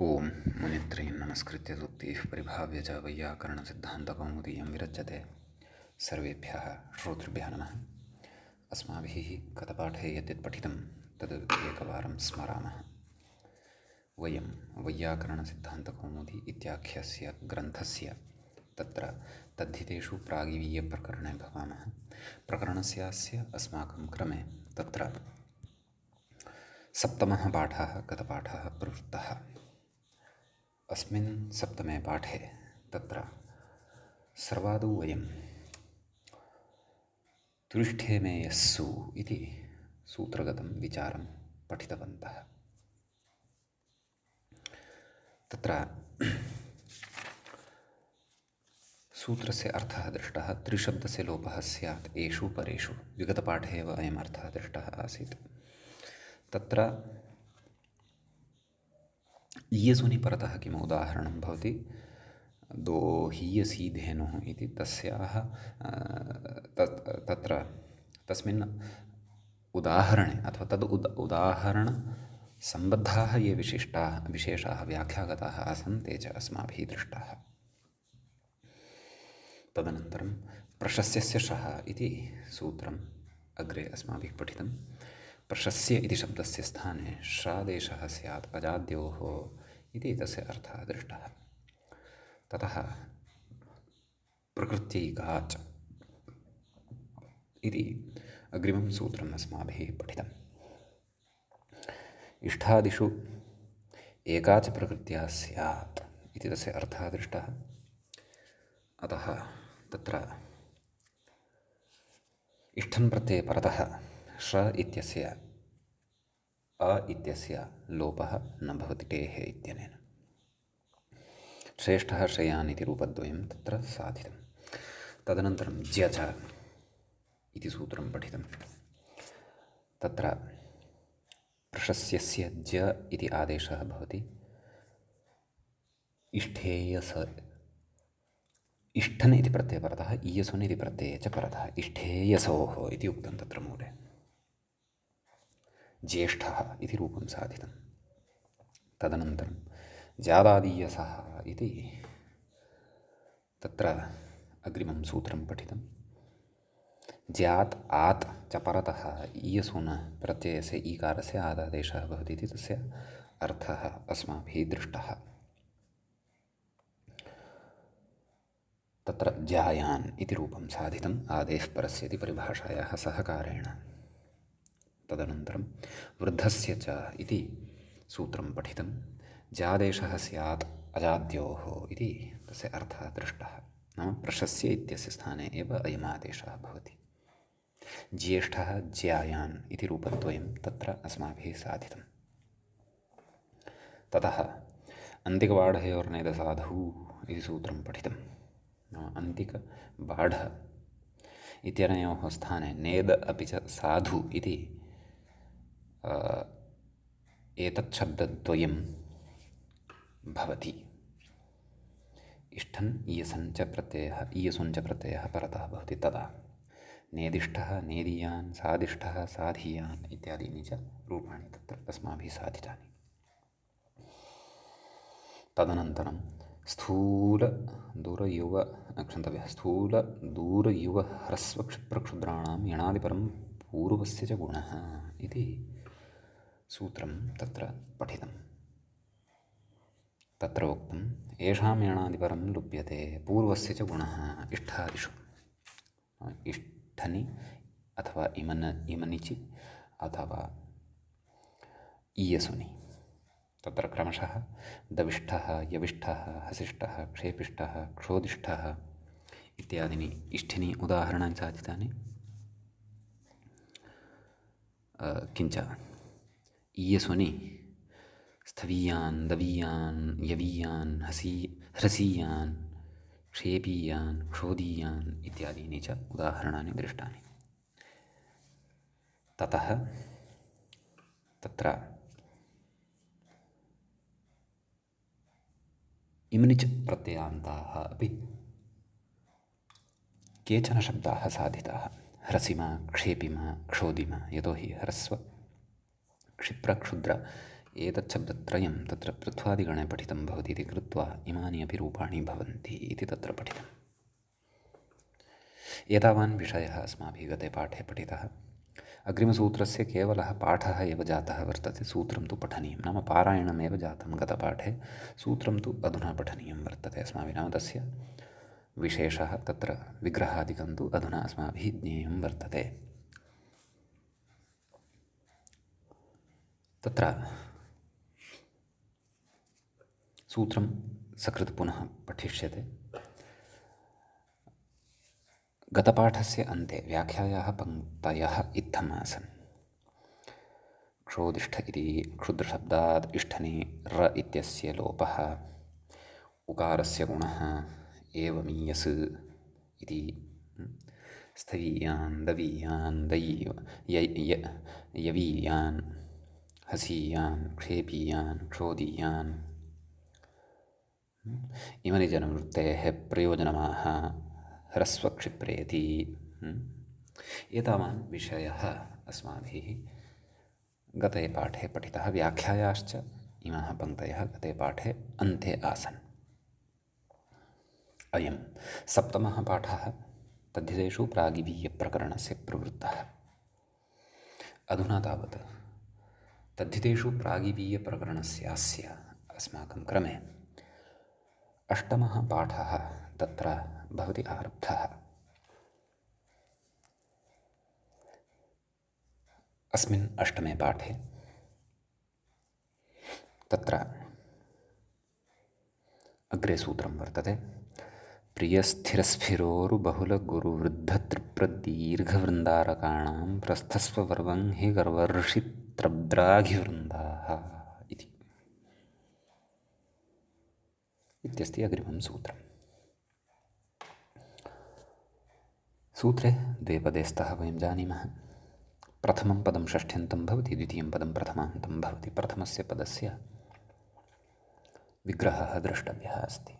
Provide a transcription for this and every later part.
ओम मुनित्रयं नमस्कृत्य सूक्तिः परिभाव्य च वैयाकरणसिद्धान्तकौमुदीयं विरच्यते। सर्वेभ्यः श्रोतृभ्यः नमः। अस्माभिः गतपाठे यद्यत् पठितं तद् एकवारं स्मरामः। वयं वैयाकरणसिद्धान्तकौमुदी इत्याख्यस्य ग्रन्थस्य तत्र तद्धितेषु प्रागिवीयप्रकरणे भवामः। प्रकरणस्यास्य अस्माकं क्रमे तत्र सप्तमः पाठः गतपाठः प्रवृत्तः। अस्मिन् सप्तमे पाठे तत्र सर्वादौ वयं तुरिष्ठे मे यस्सु इति सूत्रगतं विचारं पठितवन्तः। तत्र सूत्रस्य अर्थः दृष्टः। त्रिशब्दस्य लोपः स्यात् एषु परेषु। विगतपाठे एव अयम् अर्थः दृष्टः आसीत्। तत्र ईयसुनि परतः किम् उदाहरणं भवति? दो हीयसी धेनुः इति तस्याः तत्र तस्मिन् उदाहरणे अथवा तद् उदाहरणसम्बद्धाः ये विशेषाः व्याख्यागताः आसन् ते च अस्माभिः दृष्टाः। तदनन्तरं प्रशस्यस्य शः इति सूत्रम् अग्रे अस्माभिः पठितं। प्रशस्य इति शब्दस्य स्थाने श्रादेशः स्यात् अजाद्योः इति तस्य अर्थः दृष्टः। ततः प्रकृत्यैकाच् इति अग्रिमं सूत्रम् अस्माभिः पठितम्। इष्ठादिषु एकाच प्रकृत्या स्यात् इति तस्य अर्थः दृष्टः। अतः तत्र इष्ठन् प्रत्यये परतः श्र इत्यस्य अ इत्यस्य लोपः न भवति टेः इत्यनेन। श्रेष्ठः श्रेयान् इति रूपद्वयं तत्र साधितं। तदनन्तरं ज्यच इति सूत्रं पठितं। तत्र प्रशस्यस्य ज्य इति आदेशः भवति। इष्ठन् इति प्रत्यये परतः ईयसुन् इति प्रत्यये च परतः इष्ठेयसोः इति उक्तं तत्र मूले। ज्येष्ठः इति रूपं साधितं। तदनन्तरं जादादीयसः इति तत्र अग्रिमं सूत्रं पठितं। ज्यात् आत् च परतः ईयसुन् प्रत्ययस्य ईकारस्य आदादेशः भवति इति तस्य अर्थः अस्माभिः दृष्टः। तत्र जायान् इति रूपं साधितम् आदेः परस्य इति परिभाषायाः सहकारेण। तदनन्तरं वृद्धस्य च इति सूत्रं पठितं। जादेशः स्यात् अजाद्योः इति तस्य अर्थः दृष्टः। नाम प्रशस्य इत्यस्य स्थाने एव अयमादेशः भवति। ज्येष्ठः ज्यायान् इति रूपद्वयं तत्र अस्माभिः साधितं। ततः अन्तिकबाढयोर्नेदसाधु इति सूत्रं पठितं। नाम अन्तिकबाढ इत्यनयोः स्थाने नेद अपि च साधु इति एतत् शब्दद्वयं भवति। इष्ठन् ईयसुन् च प्रत्ययः परतः भवति। तदा नेदिष्ठः नेदीयान् सादिष्ठः साधीयान् इत्यादीनि च रूपाणि तत्र अस्माभिः साधितानि। तदनन्तरं स्थूलदूरयुवह्रस्वक्षिप्रक्षुद्राणां यणादिपरं पूर्वस्य च गुणः इति सूत्रं तत्र पठितं। तत्र उक्तं येषां यणादिपरं लुप्यते पूर्वस्य च गुणः इष्ठादिषु। इष्ठनि अथवा इमनिचि अथवा ईयसुनि तत्र क्रमशः दविष्ठः यविष्ठः हसिष्ठः क्षेपिष्ठः क्षोदिष्ठः इत्यादीनि इष्ठिनि उदाहरणानि साधितानि। किञ्च ईयसुनि स्थवीयान् दवीयान् यवीयान् ह्रसीयान् क्षेपीयान् क्षोदीयान् इत्यादीनि च उदाहरणानि दृष्टानि। ततः तत्र इम्निच् प्रत्ययान्ताः अपि केचन शब्दाः साधिताः। ह्रसिमा क्षेपिमा क्षोदिमा। यतोहि ह्रस्व क्षिप्रक्षुद्र एतच्छब्दत्रयं तत्र पृथ्वादिगणे पठितं भवति इति कृत्वा इमानि अपि रूपाणि भवन्ति इति तत्र पठितम्। एतावान् विषयः अस्माभिः गते पाठे पठितः। अग्रिमसूत्रस्य केवलः पाठः एव जातः वर्तते, सूत्रं तु पठनीयं, नाम पारायणमेव जातं गतपाठे, सूत्रं तु अधुना पठनीयं वर्तते अस्माभिः, नाम तस्य विशेषः तत्र विग्रहादिकं तु अधुना अस्माभिः ज्ञेयं वर्तते। तत्र सूत्रं सकृत् पुनः पठिष्यते। गतपाठस्य अन्ते व्याख्यायाः पङ्क्तयः इत्थम् आसन्। क्षोदिष्ठ इति क्षुद्रशब्दात् इष्ठनि र इत्यस्य लोपः, उकारस्य गुणः एवमीयस् इति, स्थवीयान् दवीयान् यवीयान् हसीयान् क्षेपीयान् क्षोदीयान् इमनि जनवृत्तेः प्रयोजनमाह ह्रस्वक्षिप्रेति। एतावान् विषयः अस्माभिः गते पाठे पठितः। व्याख्यायाश्च इमाः पङ्क्तयः गते पाठे अन्ते आसन्। अयं सप्तमः पाठः तद्धितेषु प्रागिवीयप्रकरणस्य प्रवृत्तः। अधुना तावत् तद्धितेषु प्रागिवीयप्रकरणस्यास्य अस्माकं क्रमे अष्टमः पाठः तत्र भवति आरब्धः। अस्मिन् अष्टमे पाठे तत्र अग्रे सूत्रं वर्तते। प्रियस्थिरस्फिरोरुबहुलगुरुवृद्धत्रिप्रदीर्घवृन्दारकाणां प्रस्थस्वपर्वं हि गर्वर्षित्रब्द्राघिवृन्दाः इति इत्यस्ति अग्रिमं सूत्रम्। सूत्रे द्वे पदे स्तः वयं जानीमः। प्रथमं पदं षष्ठ्यन्तं भवति, द्वितीयं पदं प्रथमान्तं भवति। प्रथमस्य पदस्य विग्रहः द्रष्टव्यः अस्ति।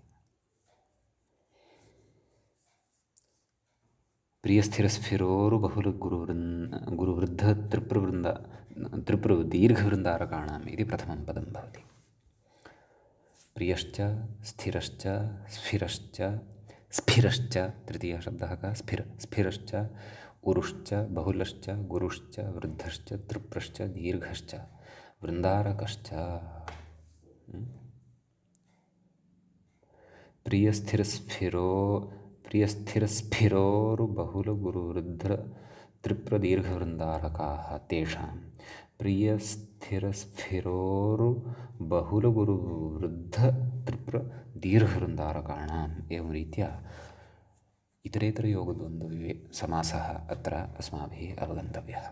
प्रियस्थिरस्फिरोरुबहुलगुरुवृद्धत्रिप्रदीर्घवृन्दारकाणाम् इति प्रथमं पदं भवति। प्रियश्च स्थिरश्च स्फिरश्च स्फिरश्च तृतीयः शब्दः कः स्फिरश्च उरुश्च बहुलश्च गुरुश्च वृद्धश्च तृप्रश्च दीर्घश्च वृन्दारकश्च। प्रियस्थिरस्फिरोरुबहुलगुरुवृद्धत्रिप्रदीर्घवृन्दारकाः तेषां प्रियस्थिरस्फिरोरुबहुलगुरुवृद्धत्रिप्रदीर्घवृन्दारकाणाम् एवं रीत्या इतरेतरयोगद्वन्द्वविवे समासः अत्र अस्माभिः अवगन्तव्यः।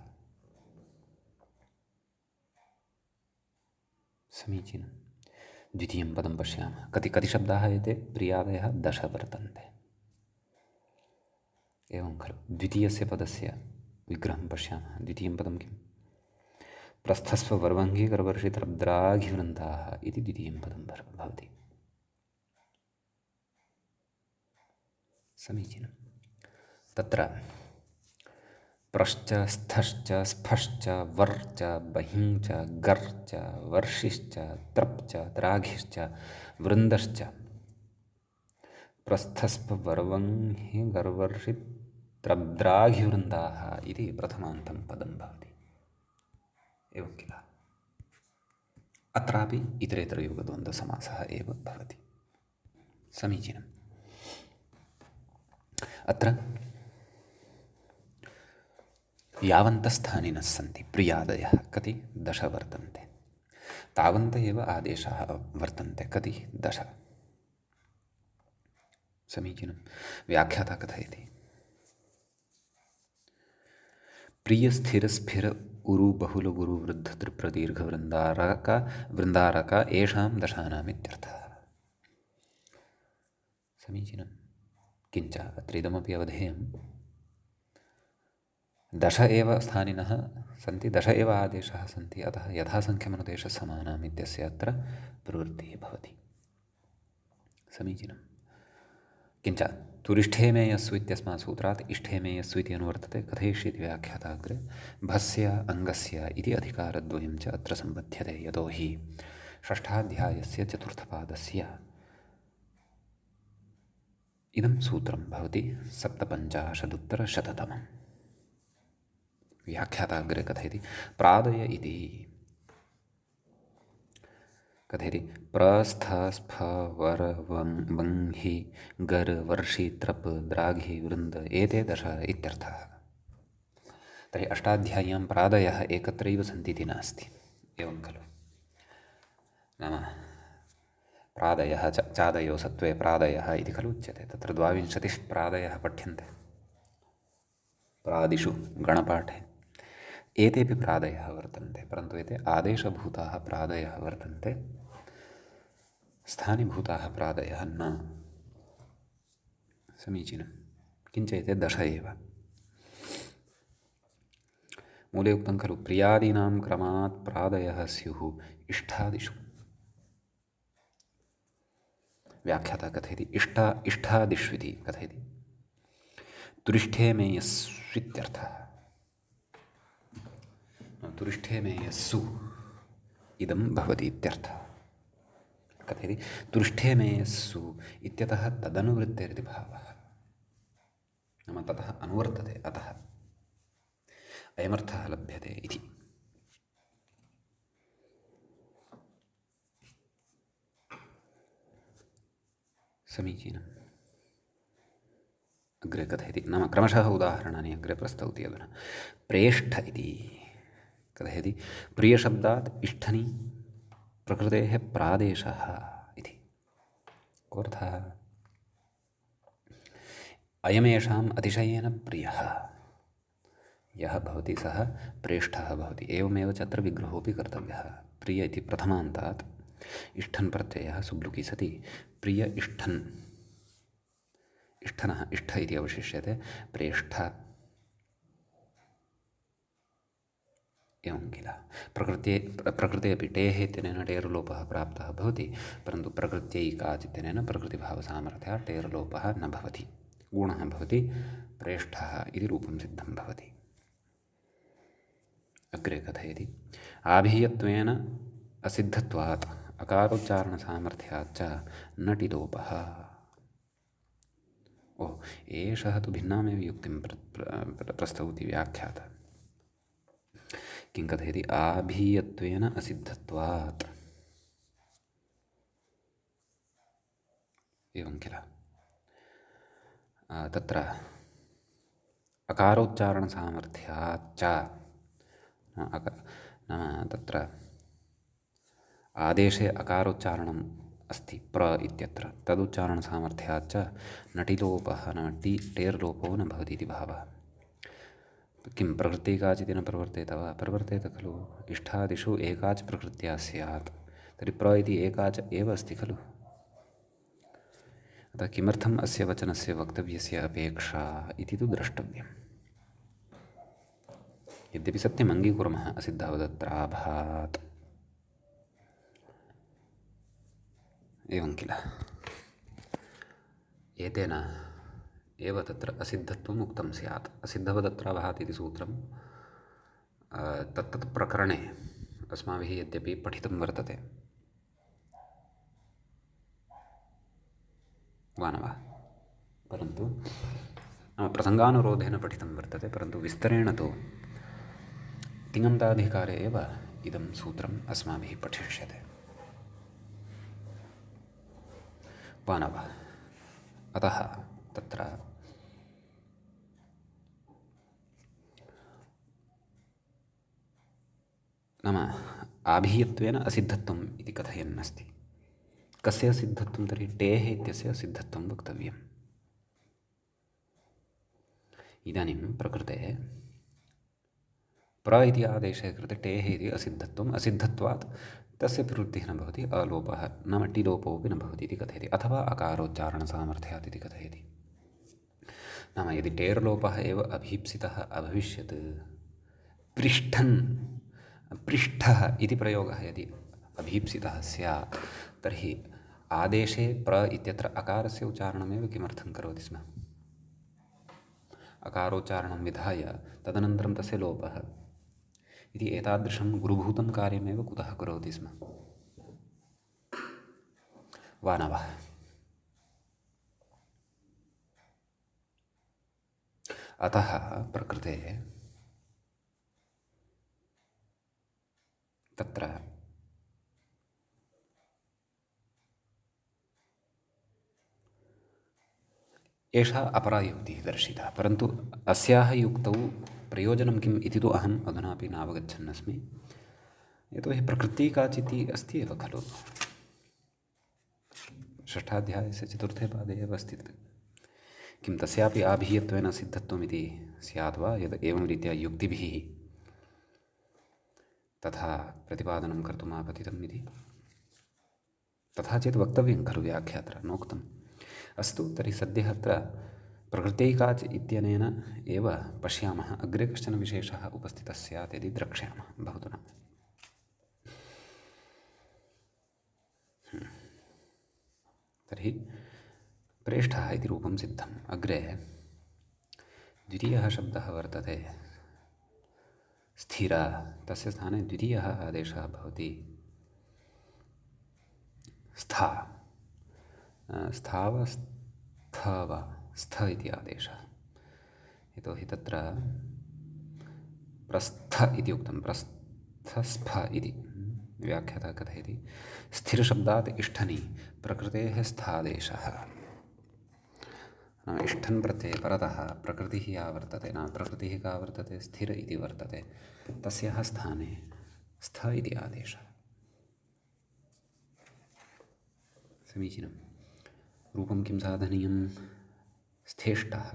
समीचीनं। द्वितीयं पदं पश्यामः। कति शब्दाः एते? प्रियादयः 10 वर्तन्ते। एवं खलु। द्वितीयस्य पदस्य विग्रहं पश्यामः। द्वितीयं पदं किम्? प्रस्थस्वपर्वङ्गी गर्वर्षित्रब्द्राघिवृन्दाः इति द्वितीयं पदं भवति। समीचीनं। तत्र प्रश्च स्थश्च स्फश्च वर्च बहिञ्च गर्च वर्षिश्च त्रप्च द्राघिश्च वृन्दश्च प्रस्थस्वपर्वङ्हि गर्वर्षित्रब्द्राघिवृन्दाः इति प्रथमान्तं पदं भवति। एवं किल? अत्रापि इतरेतरयुगद्वन्द्वसमासः एव भवति। समीचीनम्। अत्र यावन्तस्थानिनः सन्ति प्रियादयः कति? 10 वर्तन्ते। तावन्त एव आदेशाः वर्तन्ते कति? 10। समीचीनं। व्याख्याता कथयति। प्रियस्थिरस्फिर उरुबहुलगुरुवृद्धत्रिप्रदीर्घवृन्दारक येषां दशानामित्यर्थः। समीचीनं। किञ्च अत्र इदमपि अवधेयं 10 एव स्थानिनः सन्ति, 10 एव आदेशाः सन्ति, अतः यथासङ्ख्यमनुदेशः समानाम् इत्यस्य अत्र प्रवृत्तिः भवति। समीचीनं। किञ्च तुरिष्ठे मे यस्सु इत्यस्मात् सूत्रात् इष्ठे मे यस्सु इति अनुवर्तते कथयिष्यति व्याख्याताग्रे भस्य अङ्गस्य इति अधिकारद्वयं च अत्र सम्बध्यते यतो हि षष्ठाध्यायस्य चतुर्थपादस्य इदं सूत्रं भवति 750-उत्तरशततमं व्याख्याताग्रे कथयति प्रादय इति कथयति प्रस्थ स्फ वर वंहि गर वर्षि त्रप द्राघि वृन्द एते दश इत्यर्थः। तर्हि अष्टाध्याय्यां प्रादयः एकत्रैव सन्ति इति नास्ति, एवं खलु। नाम प्रादयः चादयो सत्त्वे प्रादयः इति खलु उच्यते। तत्र 22 प्रादयः पठ्यन्ते प्रादिषु गणपाठे। एतेपि प्रादयः वर्तन्ते, परन्तु एते आदेशभूताः प्रादयः वर्तन्ते, स्थानीभूताः प्रादयः न। समीचीनं। किञ्च एते दश एव। मूले उक्तं खलु प्रियादीनां क्रमात् प्रादयः स्युः इष्ठादिषु। व्याख्याता कथयति इष्ठादिष्विति कथयति तुरिष्ठे मे यस्वित्यर्थः। तुरिष्ठे मे यस्सु इदं भवति इत्यर्थः। कथयति तुरिष्ठे मे यस्सु इत्यतः तदनुवृत्तेरिति भावः, नाम ततः अनुवर्तते, अतः अयमर्थः लभ्यते इति। समीचीनम्। अग्रे कथयति, नाम क्रमशः उदाहरणानि अग्रे प्रस्तौति अधुना। प्रेष्ठ इति कथयति प्रियशब्दात् इष्ठनि प्रकृतेः प्रादेशः इति। कोऽर्थः? अयमेषाम् अतिशयेन प्रियः यः भवति सः प्रेष्ठः भवति। एवमेव च अत्र विग्रहोऽपि कर्तव्यः। प्रिय इति प्रथमान्तात् इष्ठन् प्रत्ययः सुब्लुकि सति प्रिय इष्ठन्, इष्ठनः इष्ठ इति अवशिष्यते, प्रेष्ठ एवं किल। प्रकृते अपि टेः इत्यनेन टेर्लोपः प्राप्तः भवति, परन्तु प्रकृत्यैकाचित्यनेन प्रकृतिभावसामर्थ्यात् टेर्लोपः न भवति, गुणः भवति प्रेष्ठः इति रूपं सिद्धं भवति। अग्रे कथयति आभीयत्वेन असिद्धत्वात् अकारोच्चारणसामर्थ्याच्च नटिलोपः। एषः तु भिन्नामेव युक्तिं प्रस्तौति व्याख्याता। किं कथयति आभीयत्वेन असिद्धत्वात्, एवं किल। तत्र अकारोच्चारणसामर्थ्याच्च, नाम तत्र आदेशे अकारोच्चारणम् अस्ति प्र इत्यत्र, तदुच्चारणसामर्थ्याच्च नटिलोपः, नाम टेर्लोपो न भवति इति भावः। किं प्रकृत्यैकाचिति न प्रवर्तेत वा? प्रवर्तेत खलु। इष्ठादिषु एकाच प्रकृत्या स्यात्, तर्हि प्र इति एकाच एव अस्ति खलु। अतः किमर्थम् अस्य वचनस्य वक्तव्यस्य अपेक्षा इति तु द्रष्टव्यम्। यद्यपि सत्यम् अङ्गीकुर्मः असिद्धावदत्राभात्, एवं किल। एतेन एव तत्र असिद्धत्वम् उक्तं स्यात्। असिद्धवदत्राभात् इति सूत्रं तत्तत् प्रकरणे अस्माभिः यद्यपि पठितं वर्तते वा न वा, परन्तु प्रसङ्गानुरोधेन पठितं वर्तते, परन्तु विस्तरेण तु तिङन्ताधिकारे एव इदं सूत्रम् अस्माभिः पठिष्यते वा न वा। अतः तत्र नाम आभीयत्वेन असिद्धत्वम् इति कथयन् अस्ति। कस्य असिद्धत्वं? तर्हि टेः इत्यस्य असिद्धत्वं वक्तव्यम्। इदानीं प्रकृते प्र इति आदेशे कृते टेः इति असिद्धत्वम्, असिद्धत्वात् तस्य प्रवृत्तिः न भवति, अलोपः नाम टिलोपोऽपि न भवति इति कथयति, अथवा अकारोच्चारणसामर्थ्यात् इति कथयति। नाम यदि टेर्लोपः एव अभीप्सितः अभविष्यत्, पृष्ठन् पृष्ठः इति प्रयोगः यदि अभीप्सितः स्यात्, तर्हि आदेशे प्र इत्यत्र अकारस्य उच्चारणमेव किमर्थं करोति स्म? अकारोच्चारणं विधाय तदनन्तरं तस्य लोपः इति एतादृशं गुरुभूतं कार्यमेव कुतः करोति स्म? वा न वा? अतः प्रकृते तत्र एषा अपरा युक्तिः दर्शिता, परन्तु अस्याः युक्तौ प्रयोजनं किम् इति तु अहम् अधुनापि नावगच्छन्नस्मि। यतोहि प्रकृतिः काचित् अस्ति एव खलु। षष्ठाध्यायस्य 4 पादे एव अस्ति तत्। किं तस्यापि आभीयत्वेन सिद्धत्वमिति स्यात् वा? यद् एवं रीत्या युक्तिभिः तथा प्रतिपादनं कर्तुम् आपतितम् इति? तथा चेत् वक्तव्यं खलु व्याख्यात्रा, नोक्तम्। अस्तु, तर्हि सद्यः अत्र प्रकृतैकाच् इत्यनेन एव पश्यामः, अग्रे कश्चन विशेषः उपस्थितः स्यात् यदि द्रक्ष्यामः। भवतु न। तर्हि प्रेष्ठः इति रूपं सिद्धम्। अग्रे द्वितीयः शब्दः वर्तते स्थिर। तस्य स्थाने द्वितीयः आदेशः भवति स्था। स्थाव स्थव स्थ इति आदेशः। यतोहि तत्र प्रस्थ इति उक्तं, प्रस्थस्फ इति व्याख्याता कथयति। स्थिरशब्दात् इष्ठनि प्रकृतेः स्थादेशः। इष्ठन् प्रत्यये परतः प्रकृतिः या वर्तते, न प्रकृतिः का वर्तते, स्थिर इति वर्तते, तस्याः स्थाने स्थ इति आदेशः। समीचीनं। रूपं किं साधनीयं? स्थेष्टः।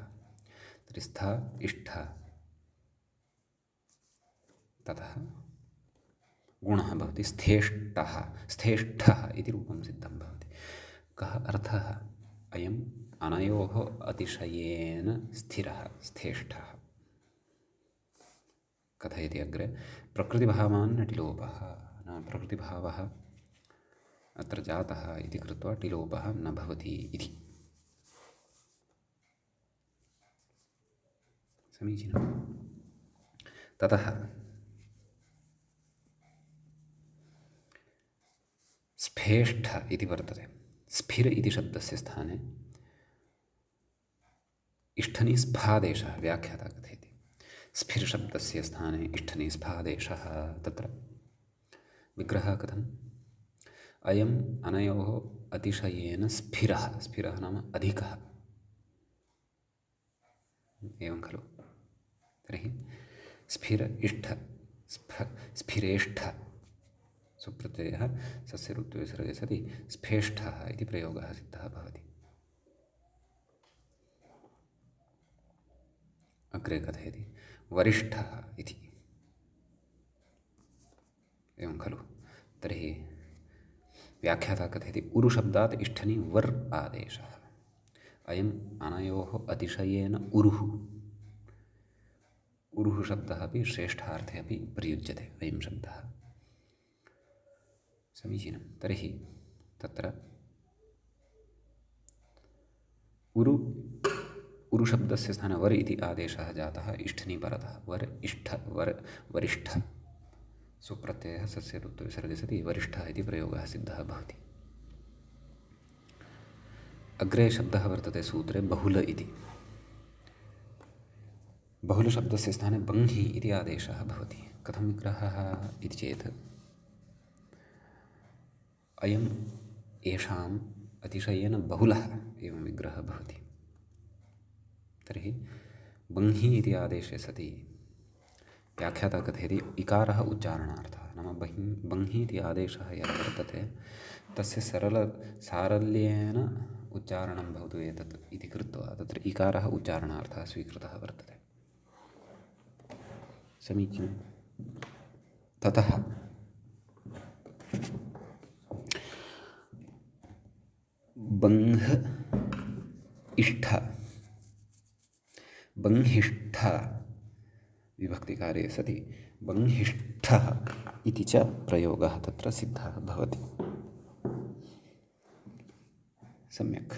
तर्हि स्थ इष्ठ ततः गुणः भवति स्थेष्टः। स्थेष्ठः इति रूपं सिद्धं भवति। कः अर्थः? अयम् अनयोः अतिशयेन स्थिरः, स्थेष्ठः। कथयति अग्रे, प्रकृतिभावान् टिलोपः। न प्रकृतिभावः अत्र जातः इति कृत्वा टिलोपः न भवति इति। समीचीनं। ततः स्फेष्ठ इति वर्तते। स्फिर इति शब्दस्य स्थाने इष्ठनि स्फादेशः व्याख्याता कथयति। स्फिर शब्दस्य स्थाने इष्ठनि स्फादेशः। तत्र विग्रहः कथम्? अयम् अनयोः अतिशयेन स्फिरः। स्फिरः नाम अधिकः, एवं खलु। तर्हि स्फिर इष्ठ स्फिरेष्ठ सुप्रत्ययः सस्य ऋत्विसर्गे सति स्फेष्ठः इति प्रयोगः सिद्धः भवति। अग्रे कथयति वरिष्ठः इति, एवं खलु। तर्हि व्याख्याता कथयति उरुशब्दात् इष्ठनि वर् आदेशः। अयम् अनयोः अतिशयेन उरुः। उरुः शब्दः अपि श्रेष्ठार्थे अपि प्रयुज्यते, अयं शब्दः। समीचीनं। तर्हि तत्र उरुशब्दस्य स्थाने वर् इति आदेशः जातः इष्ठनि परतः। वर् इष्ठ वर् वरिष्ठ सुप्रत्ययः सस्य ऋत्विसर्गे सति वरिष्ठः इति प्रयोगः सिद्धः भवति। अग्रे शब्दः वर्तते सूत्रे बहुल इति। बहुलशब्दस्य स्थाने बङ्हि इति आदेशः भवति। कथं विग्रहः इति चेत् अयम् येषाम् अतिशयेन बहुलः एवं विग्रहः भवति। तर्हि बङ्हि इति आदेशे सति व्याख्याता कथयति इकारः उच्चारणार्थः। नाम बङ्हि इति आदेशः यः वर्तते तस्य सारल्येन उच्चारणं भवतु एतत् इति कृत्वा तत्र इकारः उच्चारणार्थः स्वीकृतः वर्तते। समीचीनं। ततः बङ्ह इष्ठ बङ्हिष्ठ विभक्तिकारे सति बङ्हिष्ठः इति च प्रयोगः तत्र सिद्धः भवति। सम्यक्।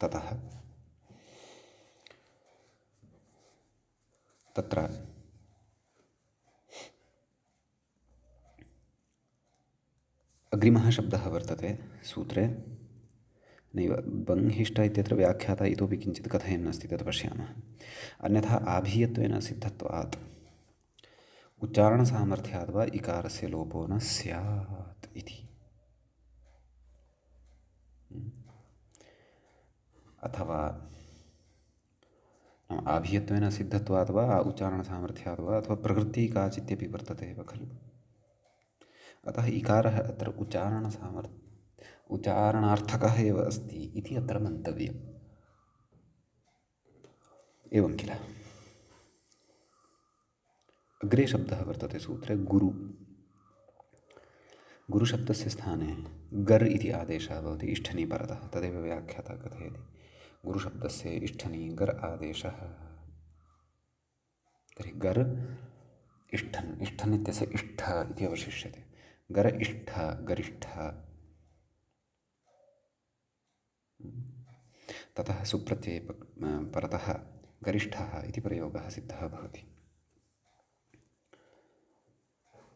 ततः तत्र अग्रिमः शब्दः वर्तते सूत्रे। नैव बङ्हिष्ठ इत्यत्र व्याख्याता इतोपि किञ्चित् कथयन् अस्ति, तत् पश्यामः। अन्यथा आभीयत्वेन सिद्धत्वात् उच्चारणसामर्थ्यात् वा इकारस्य लोपो न स्यात् इति। अथवा आभीयत्वेन सिद्धत्वात् वा उच्चारणसामर्थ्यात् वा अथवा प्रवृत्तिः काचित्यपि वर्तते एव खलु। अतः इकारः अत्र उच्चारणार्थकः एव अस्ति इति अत्र मन्तव्यम्। एवं किल। अग्रे शब्दः वर्तते सूत्रे गुरु। गुरुशब्दस्य स्थाने गर् इति आदेशः भवति इष्ठनी परतः। तदेव व्याख्याता कथयति। गुरुशब्दस्य इष्ठनी गर् आदेशः। तर्हि गर् इष्ठन्, इष्ठन् इत्यस्य इष्ठ इति अवशिष्यते। गर इष्ठ, गरिष्ठ। ततः सुप्रत्यये परतः गरिष्ठः इति प्रयोगः सिद्धः भवति।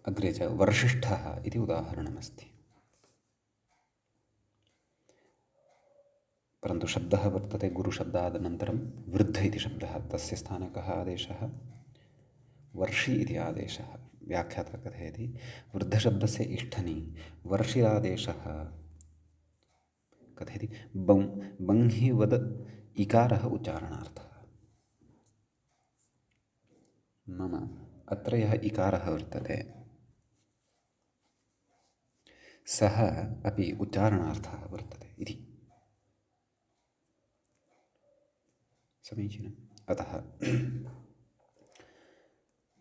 अग्रे च वर्षिष्ठः इति उदाहरणमस्ति। परन्तु शब्दः वर्तते गुरुशब्दादनन्तरं वृद्ध इति शब्दः। तस्य स्थाने कः आदेशः? वर्षि इति आदेशः। व्याख्याता कथयति वृद्धशब्दस्य इष्ठनी वर्षिरादेशः कथयति बङ्हिवद इकारः उच्चारणार्थः। नाम अत्र यः इकारः वर्तते सः अपि उच्चारणार्थः वर्तते इति। समीचीनम्। अतः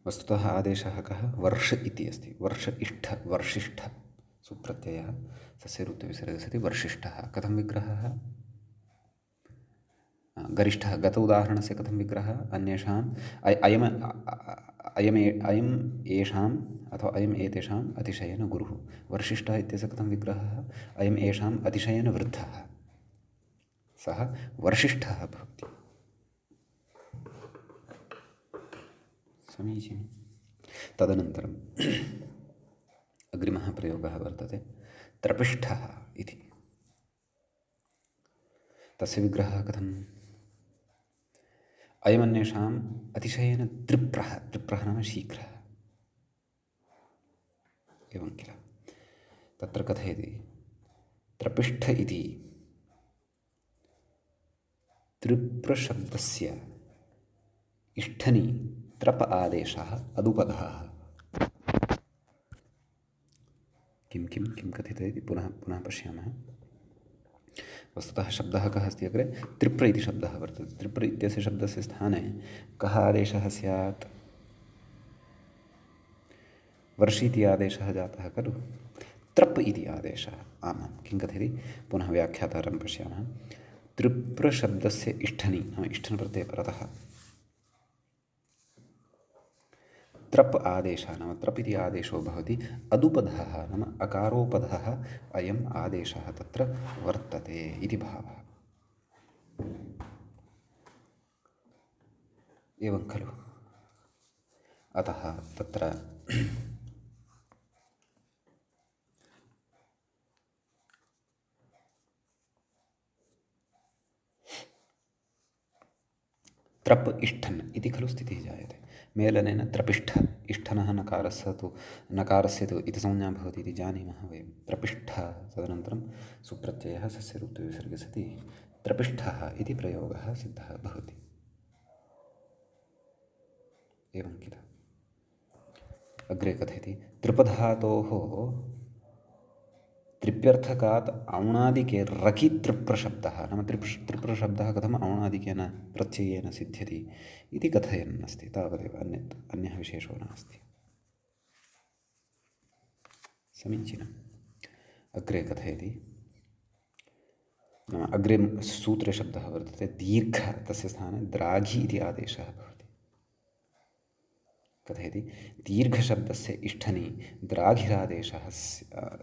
वस्तुतः आदेशः कः? वर्ष इति अस्ति। वर्ष इष्ठ, वर्षिष्ठ सुप्रत्ययः सस्य रूपे विसर्गसति वर्षिष्ठः। कथं विग्रहः? गरिष्ठः। गत उदाहरणस्य कथं विग्रहः? अन्येषाम् अयम् येषाम् अथवा अयम् एतेषाम् अतिशयेन गुरुः। वर्षिष्ठः इत्यस्य कथं विग्रहः? अयम् येषाम् अतिशयेन वृद्धः। सः वर्षिष्ठः भवति। समीचीनं। तदनन्तरम् अग्रिमः प्रयोगः वर्तते त्रपिष्ठः इति। तस्य विग्रहः कथम्? अयमन्येषाम् अतिशयेन तृप्रः। तृप्रः नाम शीघ्रः। एवं किल। तत्र कथयति त्रपिष्ठ इति तृप्रशब्दस्य इष्ठनी त्रप आदेशः अदुपधः। किं कथितः इति पुनः पश्यामः। वस्तुतः शब्दः कः अस्ति अग्रे? त्रिप्र इति शब्दः वर्तते। त्रिप्र इत्यस्य शब्दस्य स्थाने कः आदेशः स्यात्? वर्षि इति आदेशः जातः खलु। त्रप् इति आदेशः। आमां। किं कथयति? पुनः व्याख्यातारं पश्यामः। त्रिप्रशब्दस्य इष्ठनी नाम इष्ठन् प्रत्यये परतः त्रप् आदेशः नाम त्रप् इति आदेशो भवति। अदुपधः नाम अकारोपधः अयम् आदेशः तत्र वर्तते इति भावः। एवं खलु। अतः तत्र त्रप् इष्ठन् इति खलु स्थितिः जायते। मेलनेन त्रपिष्ठ इष्ठनः नकारस्य तु इति संज्ञा भवति इति जानीमः वयं। त्रपिष्ठ तदनन्तरं सुप्रत्ययः सस्य रूपे विसर्गसति त्रपिष्ठः इति प्रयोगः सिद्धः भवति। एवं किल। अग्रे कथयति त्रिपधातोः त्रिप्यर्थकात् औणादिके रकि त्रिप्रशब्दः नाम त्रिप्रशब्दः कथम् औणादिकेन प्रत्ययेन सिद्ध्यति इति कथयन् अस्ति। तावदेव, अन्यः विशेषो नास्ति। समीचीनम्। अग्रे कथयति नाम अग्रे सूत्रे शब्दः वर्तते दीर्घ। तस्य स्थाने द्राघि इति आदेशः भवति। कथयति दीर्घशब्दस्य इष्ठनी द्राघिरादेशः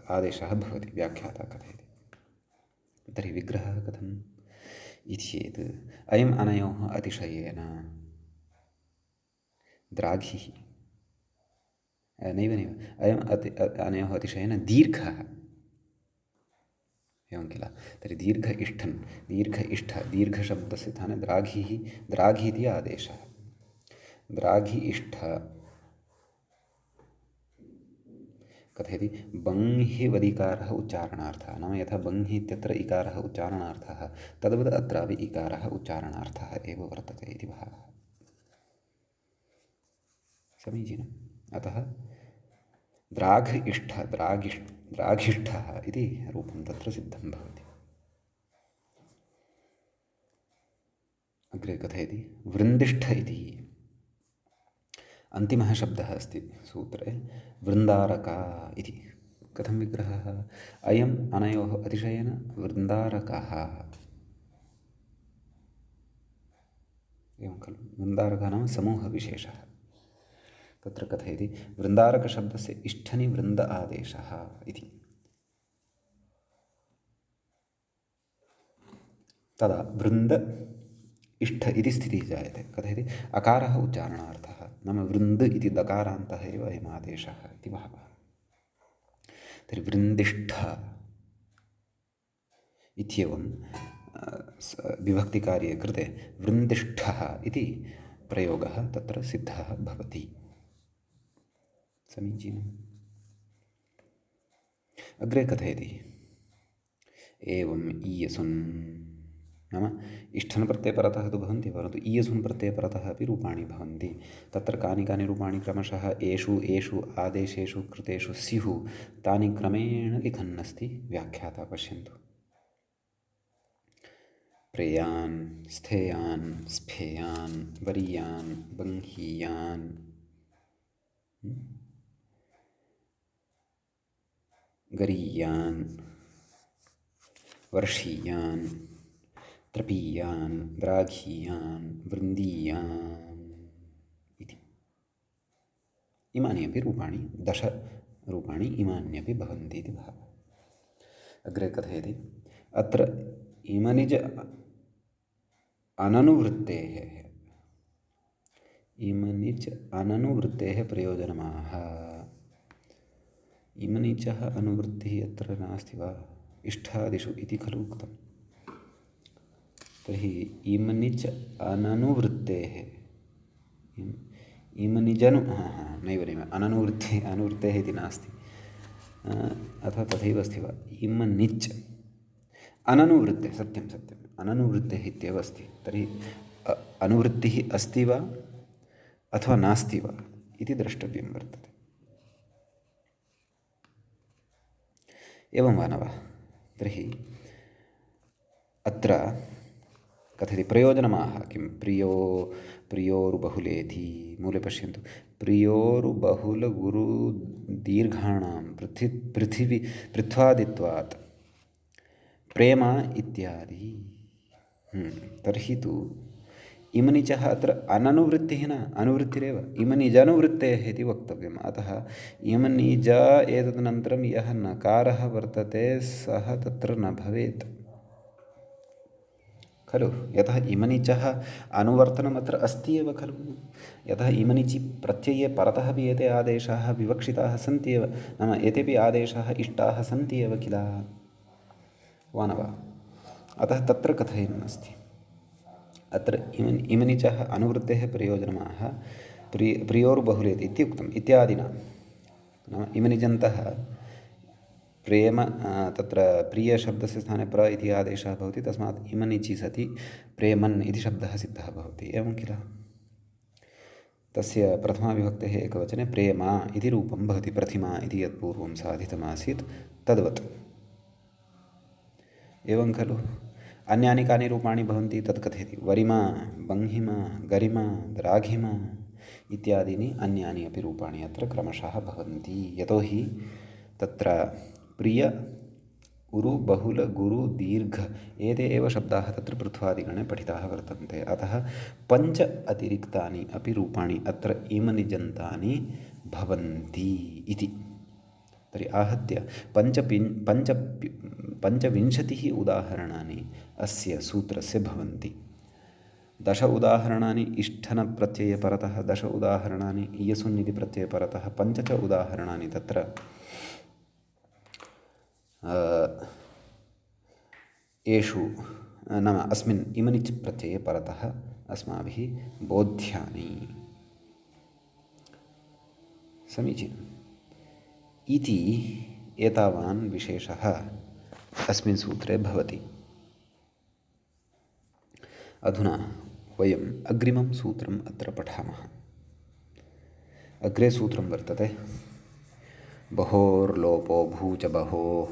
आदेशः भवति। व्याख्याता कथयति तर्हि विग्रहः कथम् इति चेत् अयम् अनयोः अतिशयेन द्राघिः नैव अयम् अनयोः अतिशयेन दीर्घः एवं किल। तर्हि दीर्घ इष्ठ दीर्घशब्दस्य स्थाने द्राघि इति आदेशः। द्राघि इष्ठ कथयति बङ्हिवदिकारः उच्चारणार्थः, नाम यथा बङ्हि इत्यत्र इकारः उच्चारणार्थः तद्वत् अत्रापि इकारः उच्चारणार्थः एव वर्तते इति भावः। समीचीनम्। अतः द्राघिष्ठः इति रूपं तत्र सिद्धं भवति। अग्रे कथयति वृन्दिष्ठ इति अन्तिमः शब्दः अस्ति सूत्रे, वृन्दारका इति। कथं विग्रहः? अयम् अनयोः अतिशयेन वृन्दारकः। एवं खलु, वृन्दारकः नाम समूहविशेषः। तत्र कथयति वृन्दारकशब्दस्य इष्ठनि वृन्द आदेशः इति। तदा वृन्द इष्ठ इति स्थितिः जायते। कथयति अकारः उच्चारणार्थः, नाम वृन्द इति दकारान्तः एव अयम् आदेशः इति भावः। तर्हि वृन्दिष्ठ इत्येवं विभक्तिकार्ये कृते वृन्दिष्ठः इति प्रयोगः तत्र सिद्धः भवति। समीचीनम्। अग्रे कथयति एवम् ईयसुन्, नाम इष्ठन् प्रत्यये परतः तु भवन्ति, परन्तु ईयसुन् प्रत्यये परतः अपि रूपाणि भवन्ति। तत्र कानि कानि रूपाणि क्रमशः एषु आदेशेषु कृतेषु स्युः तानि क्रमेण लिखन्नस्ति व्याख्याता। पश्यन्तु। प्रेयान्, स्थेयान्, स्फेयान्, वरीयान्, बङ्हीयान्, गरीयान्, वर्षीयान्, त्रपीयान्, द्राघीयान्, वृन्दीयान् इति। इमानि अपि रूपाणि 10 रूपाणि इमान्यपि भवन्ति इति भावः। अग्रे कथयति अत्र इमनिज अननुवृत्तेः प्रयोजनमाह। इमनिचः अनुवृत्तिः अत्र नास्ति वा? इष्ठादिषु इति खलु उक्तम्। तर्हि इमनिच अननुवृत्तेः इमनिजनु नैव अनुवृत्तेः इति नास्ति, अथवा तथैव अस्ति वा? इमनिच् अननुवृत्तेः, सत्यम् अननुवृत्तेः इत्येव अस्ति। तर्हि अनुवृत्तिः अस्ति वा अथवा नास्ति वा इति द्रष्टव्यं वर्तते। एवं वा न वा? तर्हि अत्र कथयति प्रयोजनमाह किं? प्रियोरुबहुलेति मूले पश्यन्तु। प्रियोरुबहुलगुरुदीर्घाणां पृथ्वादित्वात् प्रेम इत्यादि। तर्हि तु इमनिचः अत्र अननुवृत्तिः न, अनुवृत्तिरेव। इमनिजनुवृत्तेः इति वक्तव्यम्। अतः इमनिज एतदनन्तरं यः नकारः वर्तते सः तत्र न भवेत् खलु। यतः इमनिचः अनुवर्तनम् अत्र अस्ति एव खलु। यतः इमनिचि प्रत्यये परतः अपि एते आदेशाः विवक्षिताः सन्ति एव, नाम एतेपि आदेशाः इष्टाः सन्ति एव किल, वा न वा? अतः तत्र कथयन् अस्ति। अत्र इमनिचः अनुवृत्तेः प्रयोजनमाह प्रियोर्बहुलेति इत्युक्तम् इत्यादिना, नाम इमनिजन्तः प्रेम तत्र प्रियशब्दस्य स्थाने प्र इति आदेशः भवति, तस्मात् इमनिचि सति प्रेमन् इति शब्दः सिद्धः भवति। एवं किल। तस्य प्रथमाविभक्तेः एकवचने प्रेमा इति रूपं भवति, प्रतिमा इति यत्पूर्वं साधितमासीत् तद्वत्। एवं खलु। अन्यानि कानि रूपाणि भवन्ति तत् कथयति। वरिमा, बङ्हिमा, गरिमा, द्राघिमा इत्यादीनि अन्यानि अपि रूपाणि अत्र क्रमशः भवन्ति। यतोहि तत्र प्रिय, उरु, बहुल, गुरु, दीर्घ एते एव शब्दाः तत्र पृथ्वादिगणे पठिताः वर्तन्ते। अतः 5 अतिरिक्तानि अपि रूपाणि अत्र इमनिजन्तानि भवन्ति इति। तर्हि आहत्य पञ्चविंशतिः उदाहरणानि अस्य सूत्रस्य भवन्ति। 10 उदाहरणानि इष्ठनप्रत्यये परतः, 10 उदाहरणानि इयसुन् इति प्रत्यये परतः, 5 च उदाहरणानि तत्र येषु नाम अस्मिन् इमनिच् प्रत्यये परतः अस्माभिः बोध्यानि। समीचीनम् इति एतावान् विशेषः अस्मिन् सूत्रे भवति। अधुना वयम् अग्रिमं सूत्रम् अत्र पठामः। अग्रे सूत्रं वर्तते बहोर्लोपो भूच बहोः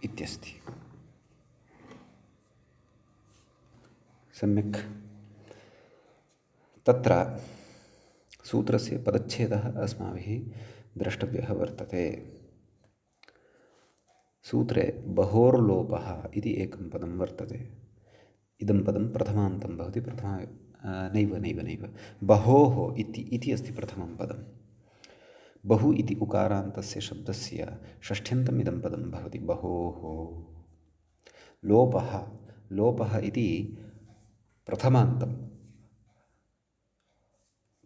इत्यस्ति। सम्यक् तत्र सूत्रस्य पदच्छेदः अस्माभिः द्रष्टव्यः वर्तते। सूत्रे बहोर्लोपः इति एकं पदं वर्तते। इदं पदं प्रथमान्तं भवति। नैव बहोः इति अस्ति प्रथमं पदं। बहु इति उकारान्तस्य शब्दस्य षष्ठ्यन्तम् इदं पदं भवति बहोः। लोपः इति प्रथमान्तं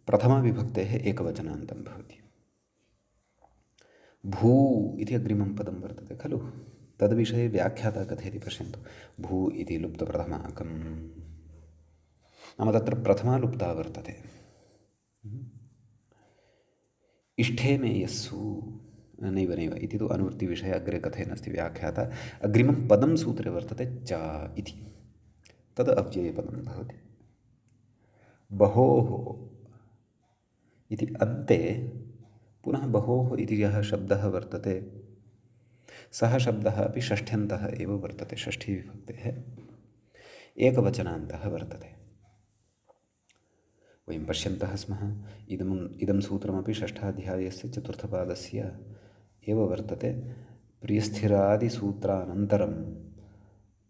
प्रथमाविभक्तेः एकवचनान्तं भवति। भू इति अग्रिमं पदं वर्तते खलु। तद्विषये व्याख्याता कथयति पश्यन्तु। भू इति लुप्तप्रथमाकं नाम तत्र प्रथमा लुप्ता वर्तते। इष्ठे मे यस्सु नैव इति तु अनुवृत्तिविषये अग्रे कथयन्नस्ति व्याख्याता। अग्रिमं पदं सूत्रे वर्तते च इति, तद् अव्ययपदं भवति। बहोः इति अन्ते पुनः बहोः इति यः शब्दः वर्तते सः शब्दः अपि षष्ठ्यन्तः एव वर्तते। षष्ठीविभक्तेः एकवचनान्तः वर्तते। वयं पश्यन्तः स्मः इदं सूत्रमपि षष्ठाध्यायस्य चतुर्थपादस्य एव वर्तते। प्रियस्थिरादिसूत्रानन्तरं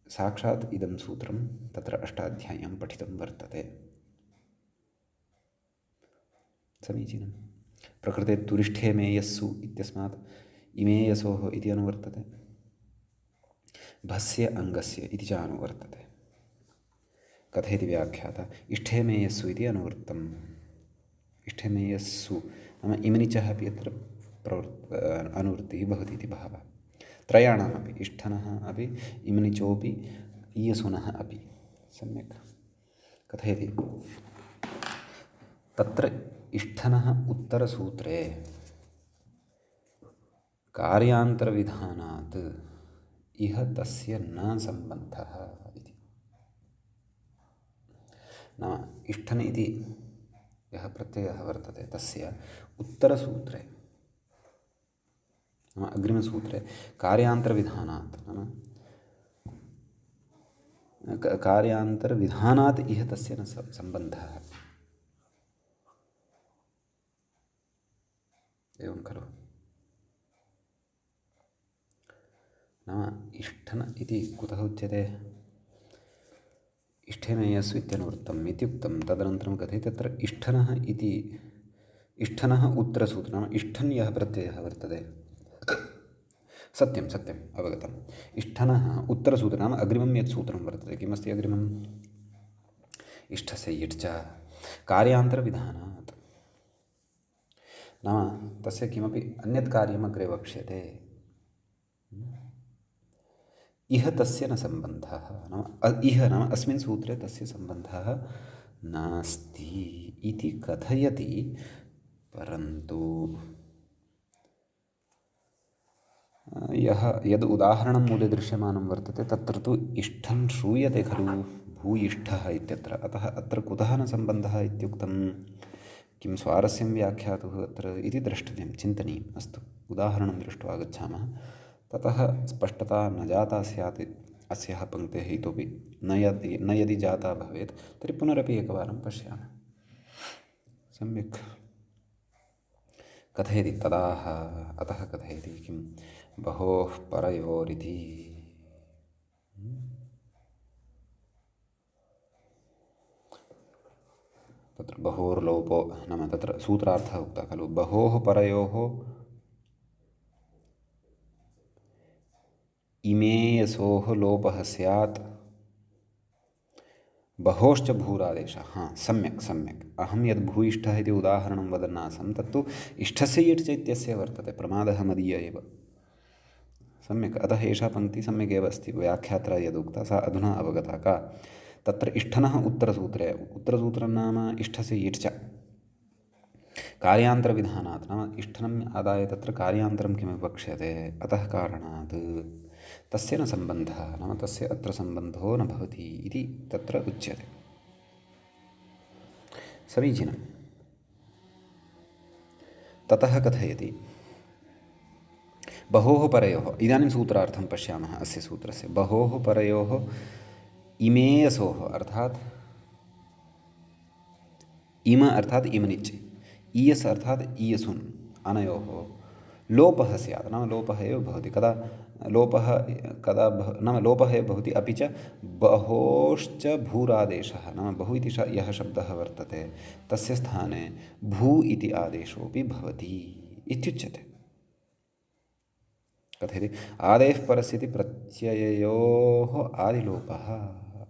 साक्षात् इदं सूत्रं तत्र अष्टाध्याय्यां पठितं वर्तते। समीचीनं। प्रकृते तुरिष्ठे मे यस्सु इत्यस्मात् इमे यशोः इति अनुवर्तते। भस्य अङ्गस्य इति च अनुवर्तते। कथयति व्याख्याता इष्ठे मे यस्सु इति अनुवृत्तम्। इष्ठे मे यस्सु नाम इमनिचः अपि अत्र अनुवृत्तिः भवति इति भावः। त्रयाणामपि इष्ठनः अपि इमनिचोपि ईयसुनः अपि। सम्यक् कथयति तत्र इष्ठनः उत्तरसूत्रे कार्यान्तरविधानात् इह तस्य न सम्बन्धः इति। नाम इष्ठन् इति यः प्रत्ययः वर्तते तस्य उत्तरसूत्रे नाम अग्रिमसूत्रे कार्यान्तरविधानात् नाम कार्यान्तरविधानात् इह तस्य न सम्बन्धः। एवं खलु। नाम इष्ठन् इति कुतः उच्यते? इष्ठेन यस्सु इत्यनुवृत्तम् इत्युक्तं। तदनन्तरं कथयति तत्र इष्ठनः इति इष्ठनः उत्तरसूत्रं नाम इष्ठन् यः प्रत्ययः वर्तते सत्यम् अवगतम्। इष्ठनः उत्तरसूत्रं नाम अग्रिमं यत् सूत्रं वर्तते किमस्ति अग्रिमम्? इष्ठस्य इट् च कार्यान्तरविधानात् नाम तस्य किमपि अन्यत् कार्यम् अग्रे वक्ष्यते। इह तस्य न सम्बन्धः नाम इह नाम अस्मिन् सूत्रे तस्य सम्बन्धः नास्ति इति कथयति। परन्तु यद् उदाहरणं मूले दृश्यमानं वर्तते तत्र तु इष्ठं श्रूयते खलु भू इष्ठः इत्यत्र। अतः अत्र कुतः न सम्बन्धः इत्युक्तं? किं स्वारस्यं व्याख्यातुः अत्र इति द्रष्टव्यं, चिन्तनीयम्। अस्तु, उदाहरणं दृष्ट्वा गच्छामः। ततः स्पष्टता न जाता स्यात् अस्याः पङ्क्तेः इतोपि न यदि जाता भवेत् तर्हि पुनरपि एकवारं पश्यामः। सम्यक् कथयति तदाह अतः कथयति किं बहोः परयोरिति। तत्र बहोर्लोपो नाम तत्र सूत्रार्थः उक्तः खलु। बहोः परयोः इमेयसोः लोपः स्यात् बहोश्च भूरादेशः। हाँ, सम्यक् सम्यक्। अहं यद् भूयिष्ठः इति उदाहरणं वदन् आसं तत्तु इष्ठस्य इट् इत्यस्य वर्तते, प्रमादः मदीय एव। सम्यक्। अतः एषा पङ्क्तिः सम्यक् एव अस्ति। व्याख्यात्रा यदुक्ता सा अधुना अवगता का। तत्र इष्ठनः उत्तरसूत्रे, उत्तरसूत्रं नाम इष्ठस्य इट् च कार्यान्तरविधानात्, नाम इष्ठनम् आदाय तत्र कार्यान्तरं किमपि वक्ष्यते, अतः कारणात् तस्य न सम्बन्धः, नाम तस्य अत्र सम्बन्धो न भवति इति तत्र उच्यते। समीचीनं। ततः कथयति बहोः परयोः। इदानीं सूत्रार्थं पश्यामः अस्य सूत्रस्य। बहोः परयोः इमेयसोः अर्थात् इम अर्थात् इमनिच्, ईयस् अर्थात् ईयसुन्, अनयोः लोपः स्यात्, नाम लोपः एव भवति। कदा लोपः, नाम लोपः एव भवति। अपि च बहोश्च भूरादेशः, नाम बहु इति यः शब्दः वर्तते तस्य स्थाने भू इति आदेशोऽपि भवति इत्युच्यते। कथयति आदेः परस्य इति प्रत्यययोः आदिलोपः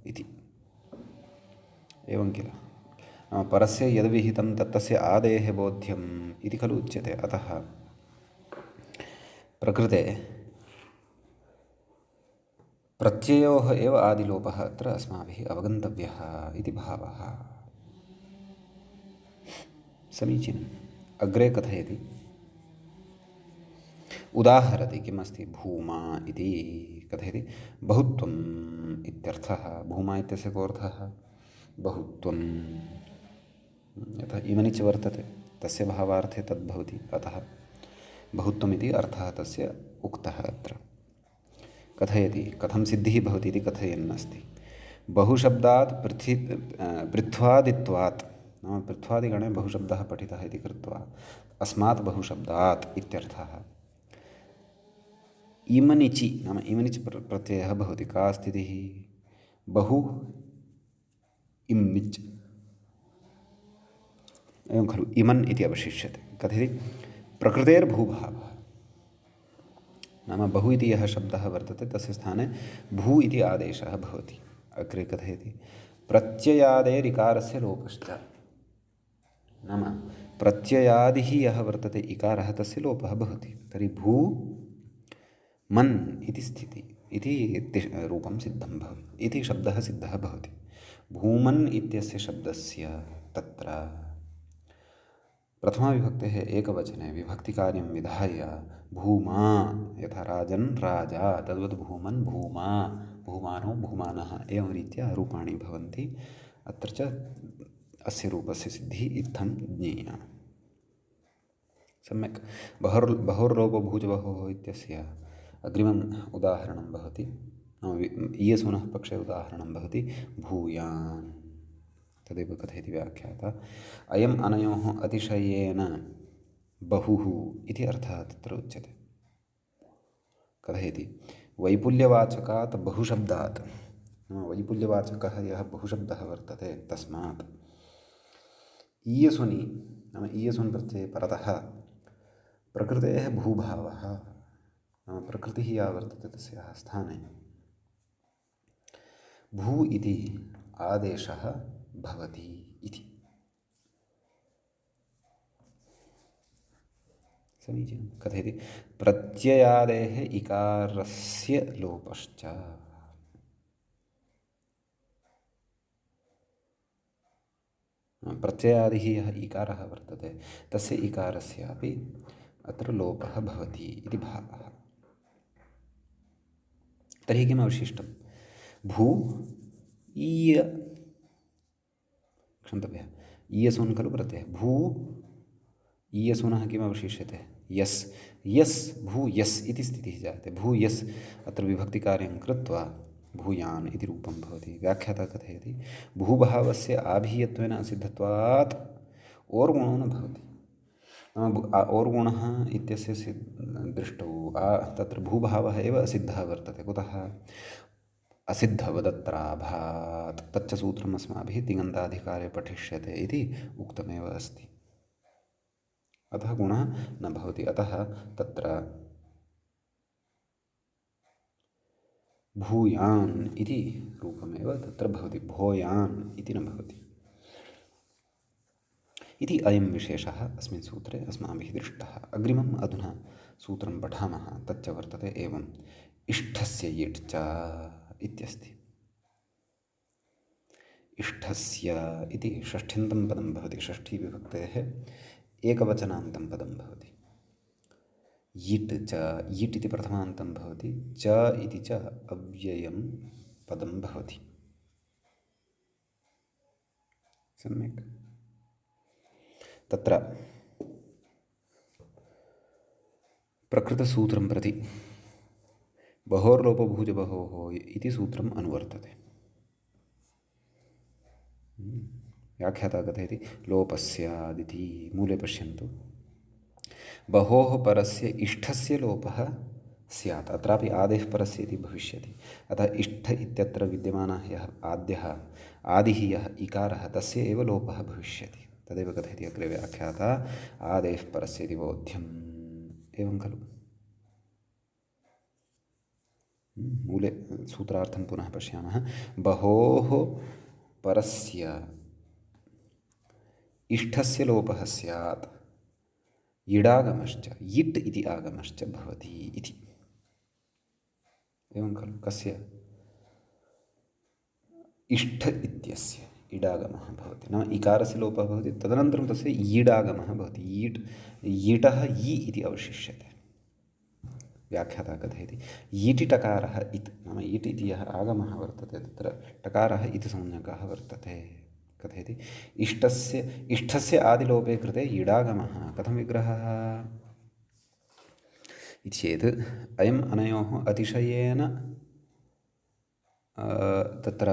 इति। एवं किल। परस्य यद्विहितं तत्तस्य आदेः बोध्यम् इति खलु उच्यते। अतः प्रकृते प्रत्ययोः एव आदिलोपः अत्र अस्माभिः अवगन्तव्यः इति भावः। समीचीनम्। अग्रे कथयति उदाहरति किम् अस्ति भूमा इति। कथयति बहुत्वम् इत्यर्थः। भूमा इत्यस्य कोऽर्थः बहुत्वं, यथा इमनिच् वर्तते तस्य भावार्थे तद्भवति, अतः बहुत्वमिति अर्थः तस्य उक्तः अत्र। कथयति कथं सिद्धिः भवति इति कथयन् अस्ति। बहुशब्दात् पृथ्वादित्वात्, नाम पृथ्वादिगणे बहुशब्दः पठितः इति कृत्वा अस्मात् बहुशब्दात् इत्यर्थः। इमनिचि, नाम इमनिच् प्रत्ययः भवति। का स्थितिः बहु इम्निच्, एवं खलु इमन् इति अवशिष्यते। कथयति प्रकृतेर्भूभावः, नाम बहु इति यः शब्दः वर्तते तस्य स्थाने भू इति आदेशः भवति। अग्रे कथयति प्रत्ययादेरिकारस्य लोपश्च, नाम प्रत्ययादिः यः वर्तते इकारः तस्य लोपः भवति। तर्हि भू मन् इति स्थितिः इति रूपं सिद्धं भवति, इति शब्दः सिद्धः भवति। भूमन् इत्यस्य शब्दस्य तत्र प्रथमाविभक्तेः एकवचने विभक्तिकार्यं विधाय भूमा, यथा राजन् राजा, तद्वत् भूमन् भूमा, भूमानो भूमानः, एवं रीत्या रूपाणि भवन्ति। अत्र च अस्य रूपस्य सिद्धिः इत्थं ज्ञेया। सम्यक्। बहोर्लोपो भूजबहोः इत्यस्य अग्रिमम् उदाहरणं भवति, ईयसूनः पक्षे उदाहरणं भवति भूयान्। तदेव कथयति व्याख्याता अयम् अनयोः अतिशयेन बहुः इति अर्थः तत्र उच्यते। कथयति वैपुल्यवाचकात् बहुशब्दात्, वैपुल्यवाचकः यः बहुशब्दः वर्तते तस्मात् ईयसुनि, नाम ईयसुन् प्रत्यये परतः प्रकृतेः भूभावः, नाम प्रकृतिः या वर्तते तस्याः स्थाने भू इति आदेशः भवति इति। समीचीनं। कथयति प्रत्ययादेः इकारस्य लोपश्च, प्रत्ययादिः यः इकारः वर्तते तस्य इकारस्यापि अत्र लोपः भवति इति भावः। तर्हि किम् अवशिष्टं भू ईय, क्षन्तव्यः ईयसून् खलु प्रत्ययः, भू ईयसूनः किम् अवशिष्यते यस्, यस् भू यस् इति स्थितिः जायते। भू यस् अत्र विभक्तिकार्यं कृत्वा भूयान् इति रूपं भवति। व्याख्याता कथयति भूभावस्य आभीयत्वेन असिद्धत्वात् ओर्गुणो न भवति, नाम ओर्गुणः इत्यस्य दृष्टौ तत्र भूभावः एव असिद्धः वर्तते। कुतः असिद्धवदत्राभात्, तच्च सूत्रम् अस्माभिः तिङन्ताधिकारे पठिष्यते इति उक्तमेव अस्ति। अतः गुणः न भवति। अतः तत्र भूयान् इति रूपमेव तत्र भवति, भूयान् इति न भवति इति अयं विशेषः अस्मिन् सूत्रे अस्माभिः दृष्टः। अग्रिमम् अधुना सूत्रं पठामः। तच्च वर्तते एवम् इष्ठस्य यिट् च इत्यस्ति। इष्ठस्य इति षष्ठ्यन्तं पदं भवति, षष्ठीविभक्तेः एकवचनान्तं पदं भवति। यिट् च, यिट् इति प्रथमान्तं भवति, च इति च अव्ययं पदं भवति। सम्यक्। तत्र प्रकृतसूत्रं प्रति बहोर्लोपभूजबहोः इति सूत्रम् अनुवर्तते। व्याख्याता कथयति लोपस्यादिति। मूले पश्यन्तु, बहोः परस्य इष्ठस्य लोपः स्यात्। अत्रापि आदेः परस्य इति भविष्यति। अतः इष्ठ इत्यत्र विद्यमानः यः आदिः यः इकारः तस्य एव लोपः भविष्यति। तदेव कथयति अग्रे व्याख्याता आदेः परस्य इति बोध्यम्। एवं खलु। मूले सूत्रार्थं पुनः पश्यामः। बहोः परस्य इष्ठस्य लोपः स्यात्, इडागमश्च यिट् इति आगमश्च भवति इति। एवं खलु। कस्य? इष्ठ इत्यस्य इडागमः भवति, नाम इकारस्य लोपः भवति, तदनन्तरं तस्य ईडागमः भवति। यिटः इ इति अवशिष्यते। व्याख्याता कथयति यिटि टकारः इत्, नाम यिट् इति यः आगमः वर्तते तत्र टकारः इति संज्ञकः वर्तते। कथयति इष्ठस्य आदिलोपे कृते इडागमः कथं विग्रहः इति चेत् अयम् अनयोः अतिशयेन तत्र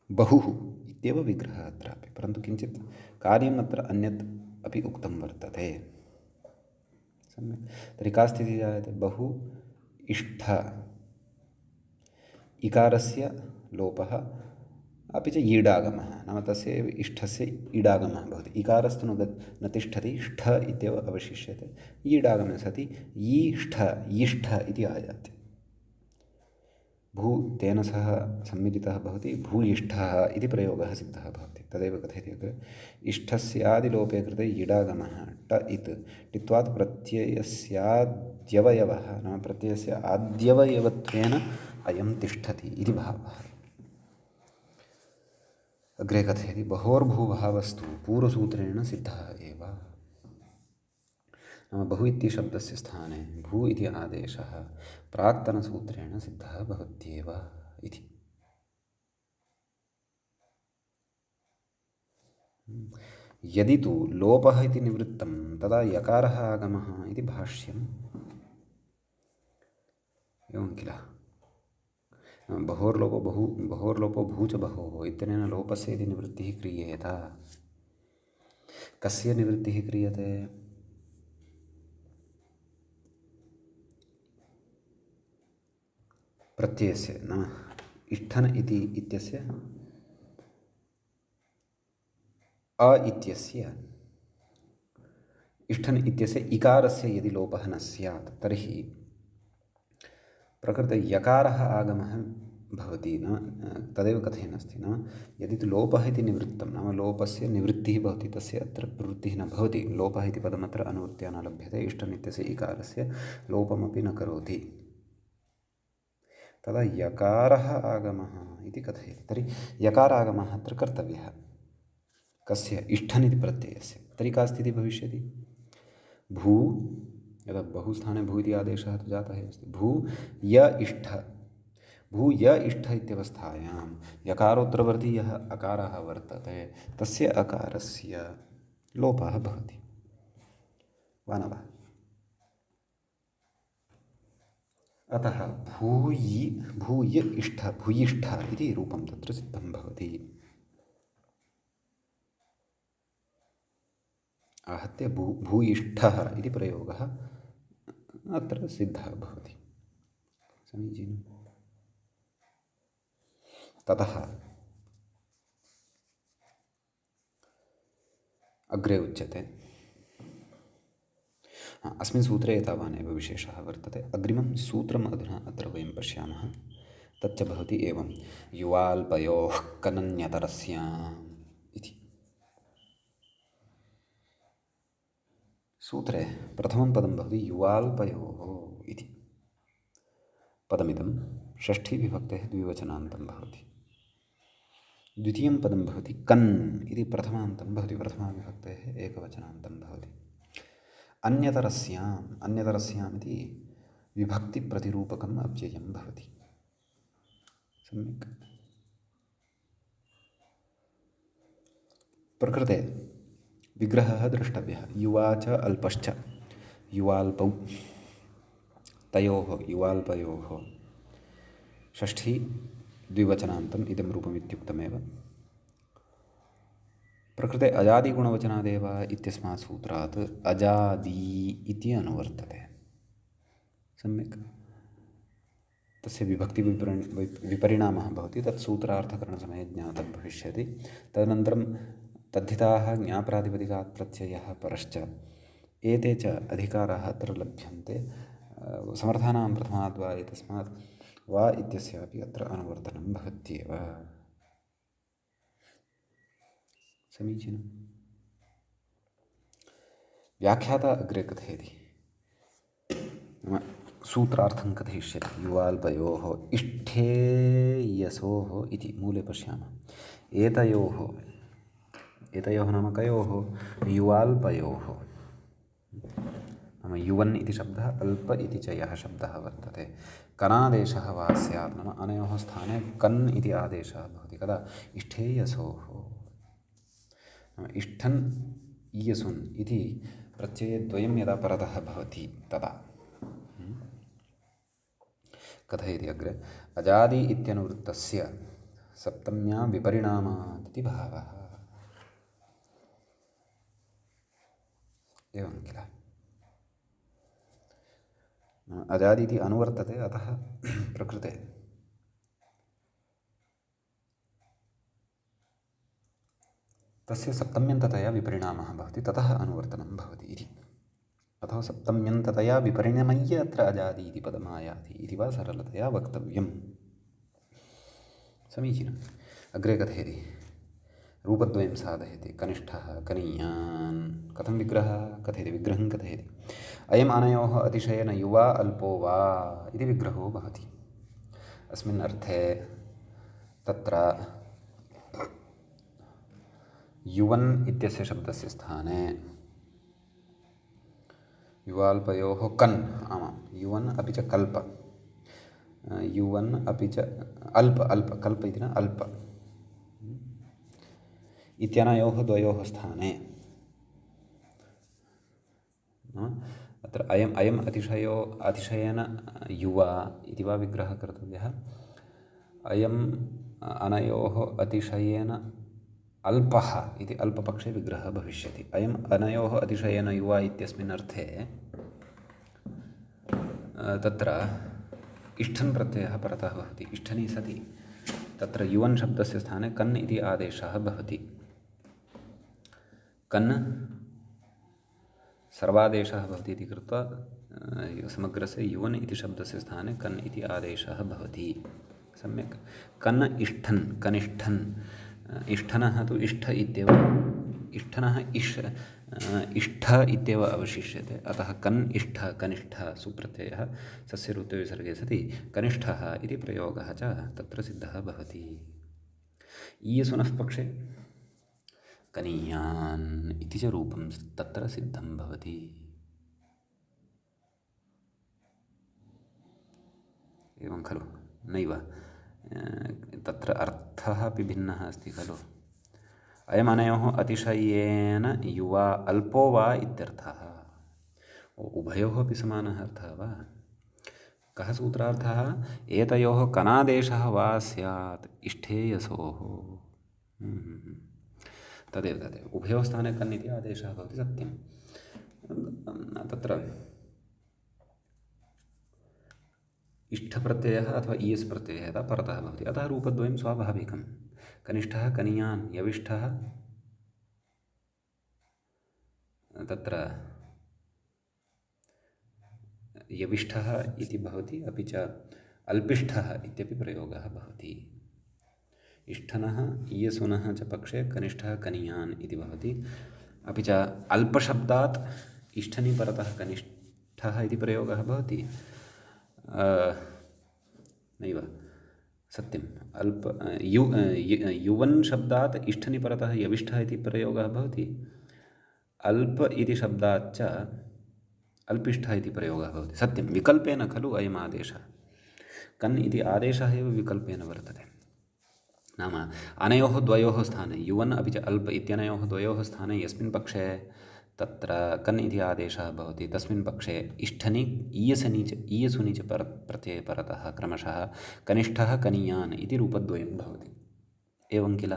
बहुः इत्येव विग्रहः अत्रापि, परन्तु किञ्चित् कार्यम् अत्र अन्यत् अपि उक्तं वर्तते। सम्यक्। तर्हि का स्थितिः जायते? बहु इष्ठ इकारस्य लोपः अपि च ईडागमः, नाम तस्य एव इष्ठस्य ईडागमः भवति। इकारस्तु न तिष्ठति, ष्ठ इत्येव अवशिष्यते। ईडागमे सति ईष्ठ इष्ठ इति आयाति। भू तेन सह सम्मिलितः भवति, भूयिष्ठः इति प्रयोगः सिद्धः भवति। तदेव कथयति अग्रे इष्ठस्यादिलोपे कृते इडागमः ट इत् टित्वात् प्रत्ययस्याद्यवयवः, नाम प्रत्ययस्य आद्यवयवत्वेन अयं तिष्ठति इति भावः। अग्रे कथयति बहोर्भूभावस्तु पूर्वसूत्रेण सिद्धः एव। नाम बहु इति शब्दस्य स्थाने भू इति आदेशः प्राक्तनसूत्रेण सिद्धः भवत्येव इति। यदि तु लोपः इति निवृत्तं तदा यकारः आगमः इति भाष्यम्। एवं किल। बहोर्लोपो भू च बहोः इत्यनेन लोपस्य इति निवृत्तिः क्रियेत। कस्य निवृत्तिः क्रियते? प्रत्ययस्य, नाम इष्ठन् इति इत्यस्य अ इत्यस्य इष्ठन् इत्यस्य इकारस्य यदि लोपः न स्यात् तर्हि प्रकृते यकारः आगमः भवति। न तदेव कथयन्नस्ति, नाम यदि तु लोपः इति निवृत्तं, नाम लोपस्य निवृत्तिः भवति, तस्य अत्र प्रवृत्तिः न भवति। लोपः इति पदमत्र अनुवृत्त्या न लभ्यते। इष्ठन् इत्यस्य इकारस्य लोपमपि न करोति, तदा यकारः आगमः इति कथयति। तर्हि यकारागमः अत्र कर्तव्यः। कस्य? इष्ठन् इति प्रत्ययस्य। तर्हि का स्थितिः भविष्यति? भू, यदा बहुस्थाने भू इति आदेशः तु जातः एव अस्ति। भू य इष्ठ, भू य इष्ठ इत्यवस्थायां यकारोत्तरवर्ती यः अकारः वर्तते तस्य अकारस्य लोपः भवति वा न वा? अतः भूय इष्ठ, भूयिष्ठ इति रूपं तत्र सिद्धं भवति। आहत्य भूयिष्ठः इति प्रयोगः अत्र सिद्धः भवति। समीचीनं। ततः अग्रे उच्यते, अस्मिन् सूत्रे एतावानेव विशेषः वर्तते। अग्रिमं सूत्रम् अधुना अत्र पश्यामः तच्च भवति एवं युवाल्पयोः कनन्यतरस्याम् इति। सूत्रे प्रथमं पदं भवति युवाल्पयोः इति पदमिदं षष्ठीविभक्तेः द्विवचनान्तं भवति। द्वितीयं पदं भवति कन् इति प्रथमान्तं भवति, प्रथमाविभक्तेः एकवचनान्तं भवति। अन्यतरस्याम्, अन्यतरस्याम् इति विभक्तिप्रतिरूपकम् अव्ययं भवति। सम्यक्। प्रकृते विग्रहः द्रष्टव्यः। युवा च अल्पश्च, युवाल्पौ, तयोः युवाल्पयोः षष्ठी द्विवचनान्तम् इदं रूपमित्युक्तमेव। प्रकृते अजादिगुणवचनादेव इत्यस्मात् सूत्रात् अजादी इति अनुवर्तते। सम्यक्। तस्य विपरिणामः भवति, तत् सूत्रार्थकरणसमये ज्ञातं भविष्यति। तदनन्तरं तद्धिताः ज्ञाप्रातिपदिकात् प्रत्ययः परश्च एते च अधिकाराः अत्र लभ्यन्ते समर्थानां प्रथमाद् वा एतस्मात् वा इत्यस्यापि अत्र अनुवर्तनं भवत्येव। समीचीनं। व्याख्याता अग्रे कथयति, नाम सूत्रार्थं कथयिष्यति। युवाल्पयोः इष्ठेयसोः इति मूले पश्यामः। एतयोः, एतयोः नाम कयोः? युवाल्पयोः। नाम युवन् इति शब्दः, अल्प इति च यः शब्दः वर्तते, कनादेशः वा स्यात्। नाम अनयोः स्थाने कन् इति आदेशः भवति। कदा? इष्ठेयसोः। इष्ठन् ईयसुन् इति प्रत्ययद्वयं यदा परतः भवति तदा। कथयति अग्रे, अजादि इत्यनुवृत्तस्य सप्तम्यां विपरिणामात् इति भावः। एवं किल? अजादि इति अनुवर्तते, अतः प्रकृते तस्य सप्तम्यन्ततया विपरिणामः भवति, ततः अनुवर्तनं भवति इति। अथवा सप्तम्यन्ततया विपरिणमय्य अत्र अजादि इति पदमायाति इति वा सरलतया वक्तव्यम्। समीचीनम्। अग्रे कथयति, रूपद्वयं साधयति। कनिष्ठः, कनीयान्। कथं विग्रहः? कथयति, विग्रहं कथयति। अयम् अनयोः अतिशयेन युवा अल्पो वा इति विग्रहो भवति। अस्मिन् अर्थे तत्र युवन् इत्यस्य शब्दस्य स्थाने युवाल्पयोः कन्, आमां, युवन् अपि च कल्प, युवन् अपि च अल्प, अल्प, कल्प इति न अल्प इत्यनयोः द्वयोः स्थाने अत्र अयम् अतिशयेन युवा इति वा विग्रहः कर्तव्यः। अयम् अनयोः अतिशयेन अल्पः इति अल्पपक्षे विग्रहः भविष्यति। अयम् अनयोः अतिशयेन युवा इत्यस्मिन् अर्थे तत्र इष्ठन् प्रत्ययः परतः भवति। इष्ठनि सति तत्र युवन् शब्दस्य स्थाने कन् इति आदेशः भवति। कन् सर्वादेशः भवति इति कृत्वा समग्रस्य युवन् इति शब्दस्य स्थाने कन् इति आदेशः भवति। सम्यक्। कन् इष्ठन्, कनिष्ठन्। इष्ठनः तु इष्ठ इत्येव, इष्ठनः इष्ठ इत्येव अवशिष्यते। अतः कन् इष्ठ, कनिष्ठः सुप्रत्ययः सस्य ऋत्वविसर्गे सति कनिष्ठः इति प्रयोगः च तत्र सिद्धः भवति। ईयसुनः पक्षे कनीयान् इति च रूपं तत्र सिद्धं भवति। एवं खलु? नैव, तत्र अर्थः अपि भिन्नः अस्ति खलु। अयमनयोः अतिशयेन युवा अल्पो वा इत्यर्थः। उभयोः अपि समानः अर्थः वा? कः सूत्रार्थः? एतयोः कनादेशः वा स्यात् इष्ठेयसोः। तदेव उभयोः स्थाने कन् इति आदेशः भवति, सत्यं। तत्र इष्ठप्रत्ययः अथवा ईयस् प्रत्ययः यदा परतः भवति, अतः रूपद्वयं स्वाभाविकं। कनिष्ठः, कनीयान्, यविष्ठः तत्र यविष्ठः इति भवति, अपि च अल्पिष्ठः इत्यपि प्रयोगः भवति। इष्ठनः इयसुनः च पक्षे कनिष्ठः कनीयान् इति भवति। अपि च अल्पशब्दात् इष्ठनि परतः कनिष्ठः इति प्रयोगः भवति। नैव सत्यम्। युवन् शब्दात् इष्ठनि परतः यविष्ठः इति प्रयोगः भवति। अल्प इति शब्दाच्च अल्पिष्ठः इति प्रयोगः भवति। सत्यं, विकल्पेन खलु अयम् आदेशः। कन् इति आदेशः एव विकल्पेन वर्तते। नाम अनयोः द्वयोः स्थाने, युवन् अपि च अल्प इत्यनयोः द्वयोः स्थाने यस्मिन् पक्षे तत्र कन् इति आदेशः भवति, तस्मिन् पक्षे इष्ठनि ईयसुनि च प्रत्यये परतः क्रमशः कनिष्ठः कनीयान् इति रूपद्वयं भवति। एवं किल?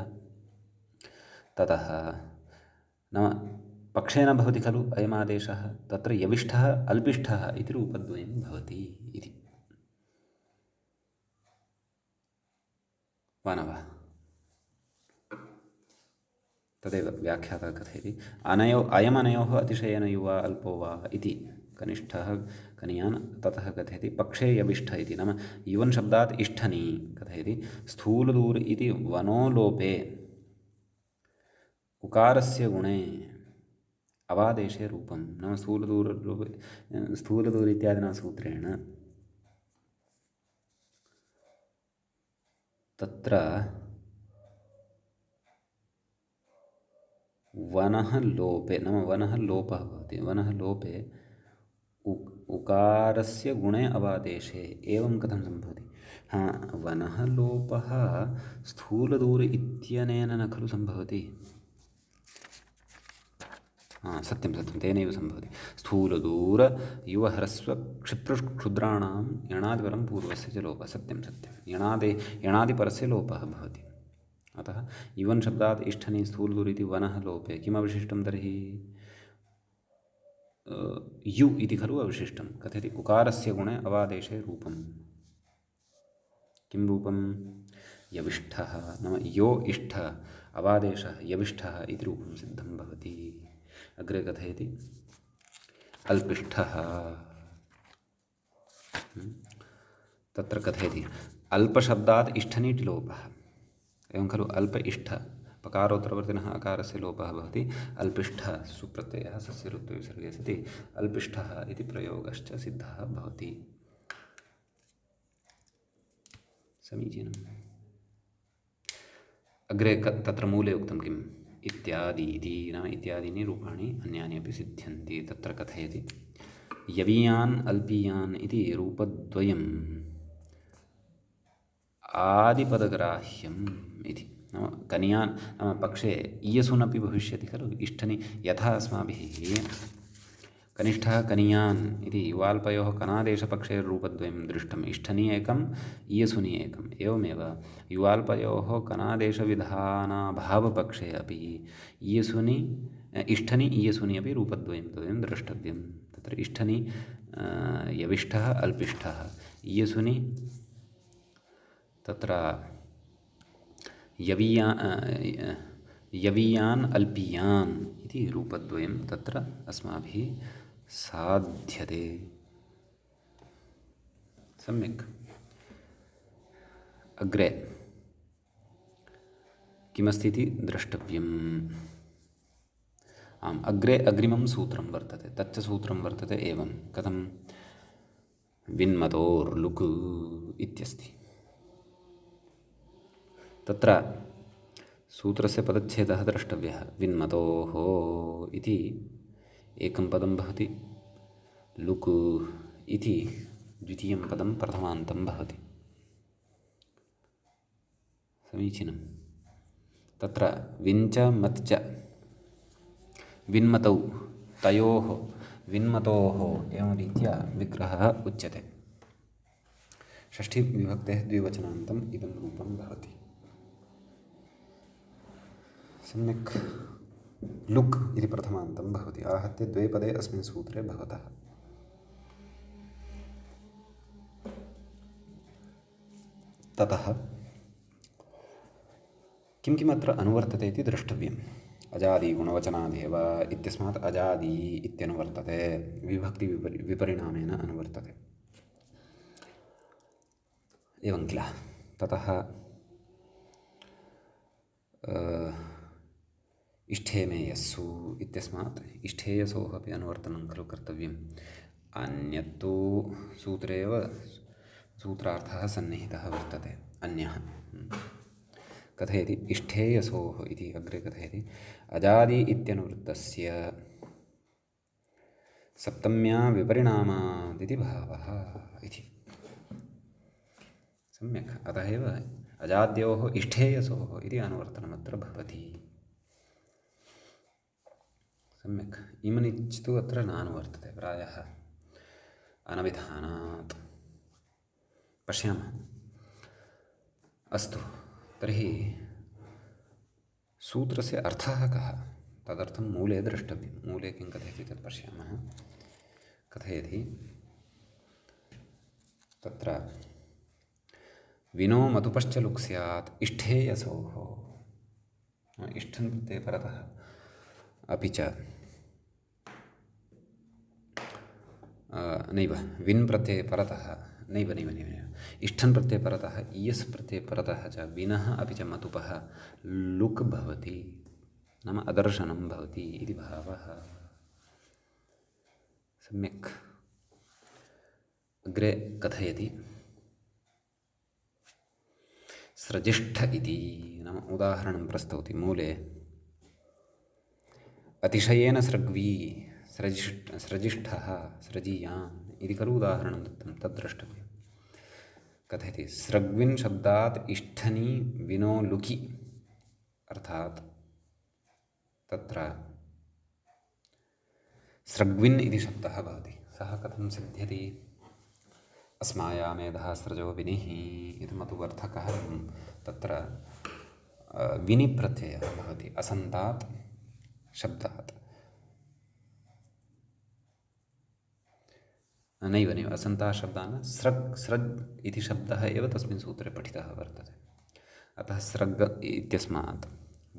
ततः नाम पक्षेन भवति खलु अयमादेशः, तत्र यविष्ठः अल्पिष्ठः इति रूपद्वयं भवति इति। वा न वा? तदेव व्याख्याता कथयति। अयमनयोः अतिशयेन युवा अल्पो वा इति कनिष्ठः कनीयान्। ततः कथयति पक्षे यविष्ठ इति, नाम युवन् शब्दात् इष्ठनि कथयति। स्थूलदूर इति वनोलोपे उकारस्य गुणे अवादेशे रूपं, नाम स्थूलदूर इत्यादिना सूत्रेण तत्र वनः लोपे, नाम वनः लोपः भवति। वनः लोपे उकारस्य गुणे अवादेशे एवं कथं सम्भवति? वनः लोपः स्थूलदूर इत्यनेन न खलु सम्भवति? सत्यं सत्यं, तेनैव सम्भवति। स्थूलदूर युवह्रस्व क्षिप्रक्षुद्राणां यणादिपरं पूर्वस्य च लोपः। सत्यं सत्यं, यणादिपरस्य लोपः भवति। अतः युवन् शब्दात् इष्ठनि स्थूलदूर इति वनः लोपे किमवशिष्टं तर्हि? यु इति खलु अवशिष्टं। कथयति उकारस्य गुणे अवादेशे रूपं। किं रूपं? यविष्ठः, नाम यो इष्ठ अवादेशः यविष्ठः इति रूपं सिद्धं भवति। अग्रे कथयति अल्पिष्ठः। तत्र कथयति अल्पशब्दात् इष्ठनीति लोपः। एवं खलु अल्प इष्ठ पकारोत्तरवर्तिनः अकारस्य लोपः भवति। अल्पिष्ठः सुप्रत्ययः सस्य ऋत्विसर्गे सति अल्पिष्ठः इति प्रयोगश्च सिद्धः भवति। समीचीनम्। अग्रे तत्र मूले उक्तं किम्? इत्यादि इति, नाम इत्यादीनि रूपाणि अन्यानि अपि सिद्ध्यन्ति। तत्र कथयति यवीयान् अल्पीयान् इति रूपद्वयम् आदिपदग्राह्यम् इति। नाम कनीयान्, नाम पक्षे इयसुनपि भविष्यति खलु इष्ठनि। यथा अस्माभिः कनिष्ठः कनीयान् इति युवाल्पयोः कनादेशपक्षे रूपद्वयं दृष्टम्। इष्ठनि एकम्, इयसुनि एकम्। एवमेव युवाल्पयोः कनादेशविधानाभावपक्षे अपि इष्ठनि इयसुनि अपि रूपद्वयं द्रष्टव्यं। तत्र इष्ठनि यविष्ठः अल्पिष्ठः, इयसुनि तत्र यवीयान् अल्पीयान् इति रूपद्वयं तत्र अस्माभिः साध्यते। सम्यक्। अग्रे किमस्ति इति द्रष्टव्यम्। आम्, अग्रे अग्रिमं सूत्रं वर्तते। तच्च सूत्रं वर्तते एवं। कथं? विन्मतोर्लुक् इत्यस्ति। तत्र सूत्रस्य पदच्छेदः द्रष्टव्यः। विन्मतोः इति एकं पदं भवति, लुक् इति द्वितीयं पदं प्रथमान्तं भवति। समीचीनं। तत्र विञ्च मच्च विन्मतौ, तयोः विन्मतोः एवं रीत्या विग्रहः उच्यते। षष्ठीविभक्तेः द्विवचनान्तम् इदं रूपं भवति। सम्यक्। लुक् इति प्रथमान्तं भवति। आहत्य द्वे पदे अस्मिन् सूत्रे भवतः। ततः किं किमत्र अनुवर्तते इति द्रष्टव्यम्। अजादिगुणवचनादेव इत्यस्मात् अजादि इत्यनुवर्तते, विभक्तिविपरिणामेन अनुवर्तते। एवं किल। ततः इष्ठेमेयस्सु इत्यस्मात् इष्ठेयसोः अपि अनुवर्तनं खलु कर्तव्यम्। अन्यत्तु सूत्रे एव सूत्रार्थः सन्निहितः वर्तते अन्यः। कथयति इष्ठेयसोः इति अग्रे कथयति अजादि इत्यनुवृत्तस्य सप्तम्या विपरिणामादिति भावः इति। सम्यक्। अतः एव अजाद्योः इष्ठेयसोः इति अनुवर्तनमत्र भवति। सम्यक्। इमनिच् तु अत्र नानुवर्तते प्रायः अनविधानात्। पश्यामः। अस्तु, तर्हि सूत्रस्य अर्थः कः तदर्थं मूले द्रष्टव्यं। मूले किं कथयति तत् पश्यामः। कथयति तत्र विनो मतुपश्च लुक् स्यात् इष्ठेयसोः। इष्ठन् प्रत्यये परतः अपि च नैव विन् प्रत्यये परतः नैव इष्ठन् प्रत्यये परतः इयस् प्रत्यये परतः च विनः अपि च मतुपः लुक् भवति, नाम अदर्शनं भवति इति भावः। सम्यक्। अग्रे कथयति स्रजिष्ठ इति नाम उदाहरणं प्रस्तौति मूले। अतिशयेन स्रग्वी स्रजिष्ठः स्रजीयान् इति खलु उदाहरणं दत्तं, तद् द्रष्टव्यं। कथयति स्रग्विन् शब्दात् इष्ठनि विनो लुकि, अर्थात् तत्र स्रग्विन् इति शब्दः भवति। सः कथं सिद्ध्यति? अस्मायामेधः स्रजो विनिः इति मतुवर्थकः तत्र विनि प्रत्ययः भवति असन्तात् शब्दात्। नैव असन्तात् शब्दान् स्रग् इति शब्दः एव तस्मिन् सूत्रे पठितः वर्तते। अतः स्रग् इत्यस्मात्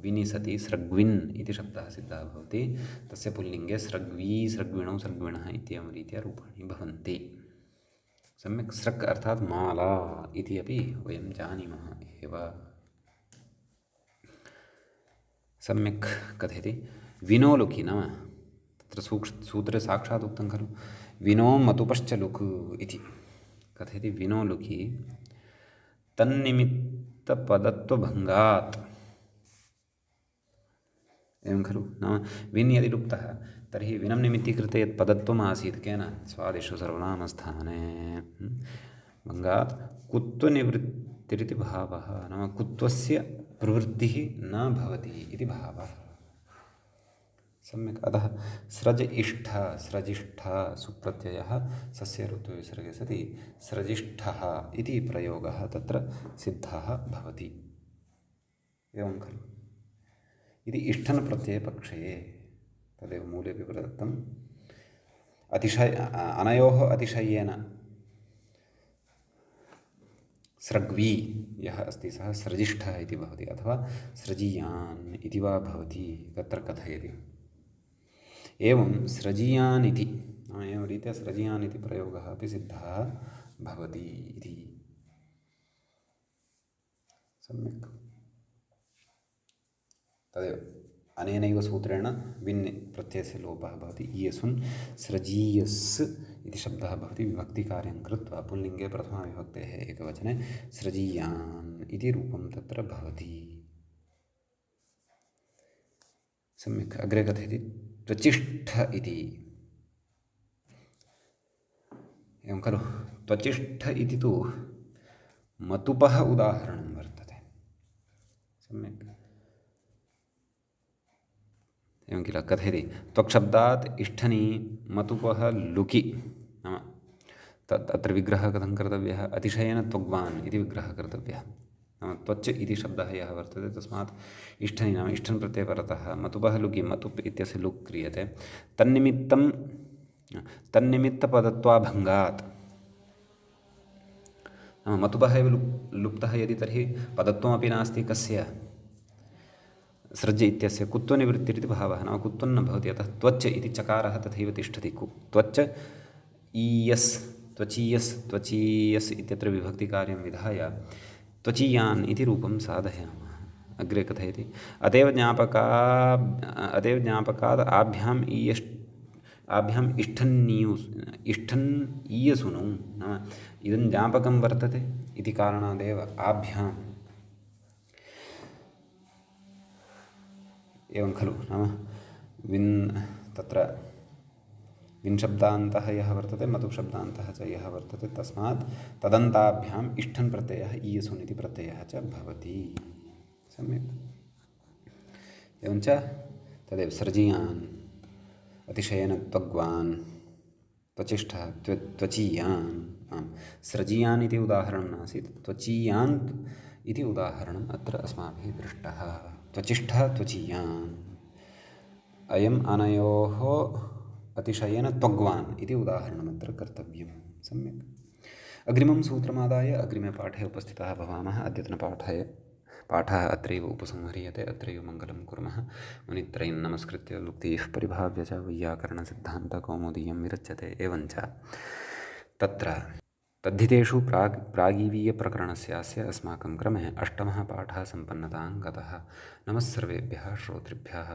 विनि सति स्रग्विन् इति शब्दः सिद्धः भवति। तस्य पुल्लिङ्गे स्रग्वी स्रग्विणौ स्रग्विणः इत्येवं रीत्या रूपाणि भवन्ति। सम्यक्। स्रक् अर्थात् माला इति अपि वयं जानीमः एव। सम्यक् कथयति विनो लुकि नाम तत्र सूत्रे साक्षात् उक्तं खलु विनो मतुपश्च लुक् इति। कथयति विनो लुकि तन्निमित्तपदत्वभङ्गात्। एवं खलु, नाम विन् यदि लुप्तः तर्हि विनं निमित्तीकृत्य यत् पदत्वम् आसीत् केन स्वादिषु सर्वनामस्थाने भङ्गात् कुत्वनिवृत्तिरिति भावः, नाम कुत्वस्य प्रवृत्तिः न भवति इति भावः। सम्यक्। अतः स्रज इष्ठ स्रजिष्ठ सुप्रत्ययः सस्य ऋतुविसर्गे सति स्रजिष्ठः इति प्रयोगः तत्र सिद्धः भवति। एवं खलु। इति इष्ठन् प्रत्यये पक्षये तदेव मूलेपि प्रदत्तम्। अनयोः अतिशयेन स्रग्वी यः अस्ति सः स्रजिष्ठः इति भवति अथवा स्रजीयान् इति वा भवति तत्र कथयति। एवं स्रजीयान् इति नाम एवं रीत्या स्रजीयान् इति प्रयोगः अपि सिद्धः भवति इति। सम्यक्। तदेव अनेनैव सूत्रेण विन् प्रत्ययस्य लोपः भवति। इयसुन् स्रजीयस् इति शब्दः भवति। विभक्तिकार्यं कृत्वा पुल्लिङ्गे प्रथमाविभक्तेः एकवचने स्रजीयान् इति रूपं तत्र भवति। सम्यक्। अग्रे कथयति त्वचिष्ठ इति। एवं खलु। त्वचिष्ठ इति तु मतुपः उदाहरणं वर्तते। सम्यक्। एवं किल। कथयति त्वक्शब्दात् इष्ठनि मतुपः लुकि, नाम अत्र विग्रहः कथं कर्तव्यः? अतिशयेन त्वग्वान् इति विग्रहः कर्तव्यः। नाम त्वच् इति शब्दः यः वर्तते तस्मात् इष्ठनि नाम इष्ठन् प्रत्यये परतः मतुपः लुकि, मतुप् इत्यस्य लुक् क्रियते। तन्निमित्तपदत्वाभङ्गात्, नाम मतुपः एव लुप्तः यदि तर्हि पदत्वमपि नास्ति कस्य सृज इत्यस्य कुत्वनिवृत्तिरिति भावः, नाम कुत्वं न भवति। अतः त्वच् इति चकारः तथैव तिष्ठति। त्वच् ईयस् त्वचीयस् इत्यत्र विभक्तिकार्यं विधाय त्वचीयान् इति रूपं साधयामः। अग्रे कथयति अतएव ज्ञापकाद् आभ्याम् इष्ठन् ईयसुनौ नाम इदं ज्ञापकं वर्तते इति कारणादेव आभ्याम् एवं खलु नाम तत्र विन्शब्दान्तः यः वर्तते मतुशब्दान्तः च यः वर्तते तस्मात् तदन्ताभ्याम् इष्ठन् प्रत्ययः ईयसुन् इति प्रत्ययः च भवति। सम्यक्। एवञ्च तदेव सृजीयान् अतिशयेन त्वग्वान् त्वचिष्ठः त्वचीयान् सृजीयान् इति उदाहरणं नासीत्, त्वचीयान् इति उदाहरणम् अत्र अस्माभिः दृष्टः। त्वचिष्ठः त्वचीयान् अयम् अनयोः अतिशयेन त्वग्वान् इति उदाहरणमत्र कर्तव्यं। सम्यक्। अग्रिमं सूत्रमादाय अग्रिमे पाठे उपस्थिताः भवामः। पाठः अत्रैव उपसंह्रियते। अत्रैव मङ्गलं कुर्मः। मुनित्रयं नमस्कृत्य लुप्तिः परिभाव्य च वैयाकरणसिद्धान्तकौमुदीयं विरच्यते। एवञ्च तत्र तद्धितेषु प्रागीवीयप्रकरणस्यास्य अस्माकं क्रमे अष्टमः पाठः सम्पन्नतां गतः। नमः सर्वेभ्यः श्रोतृभ्यः।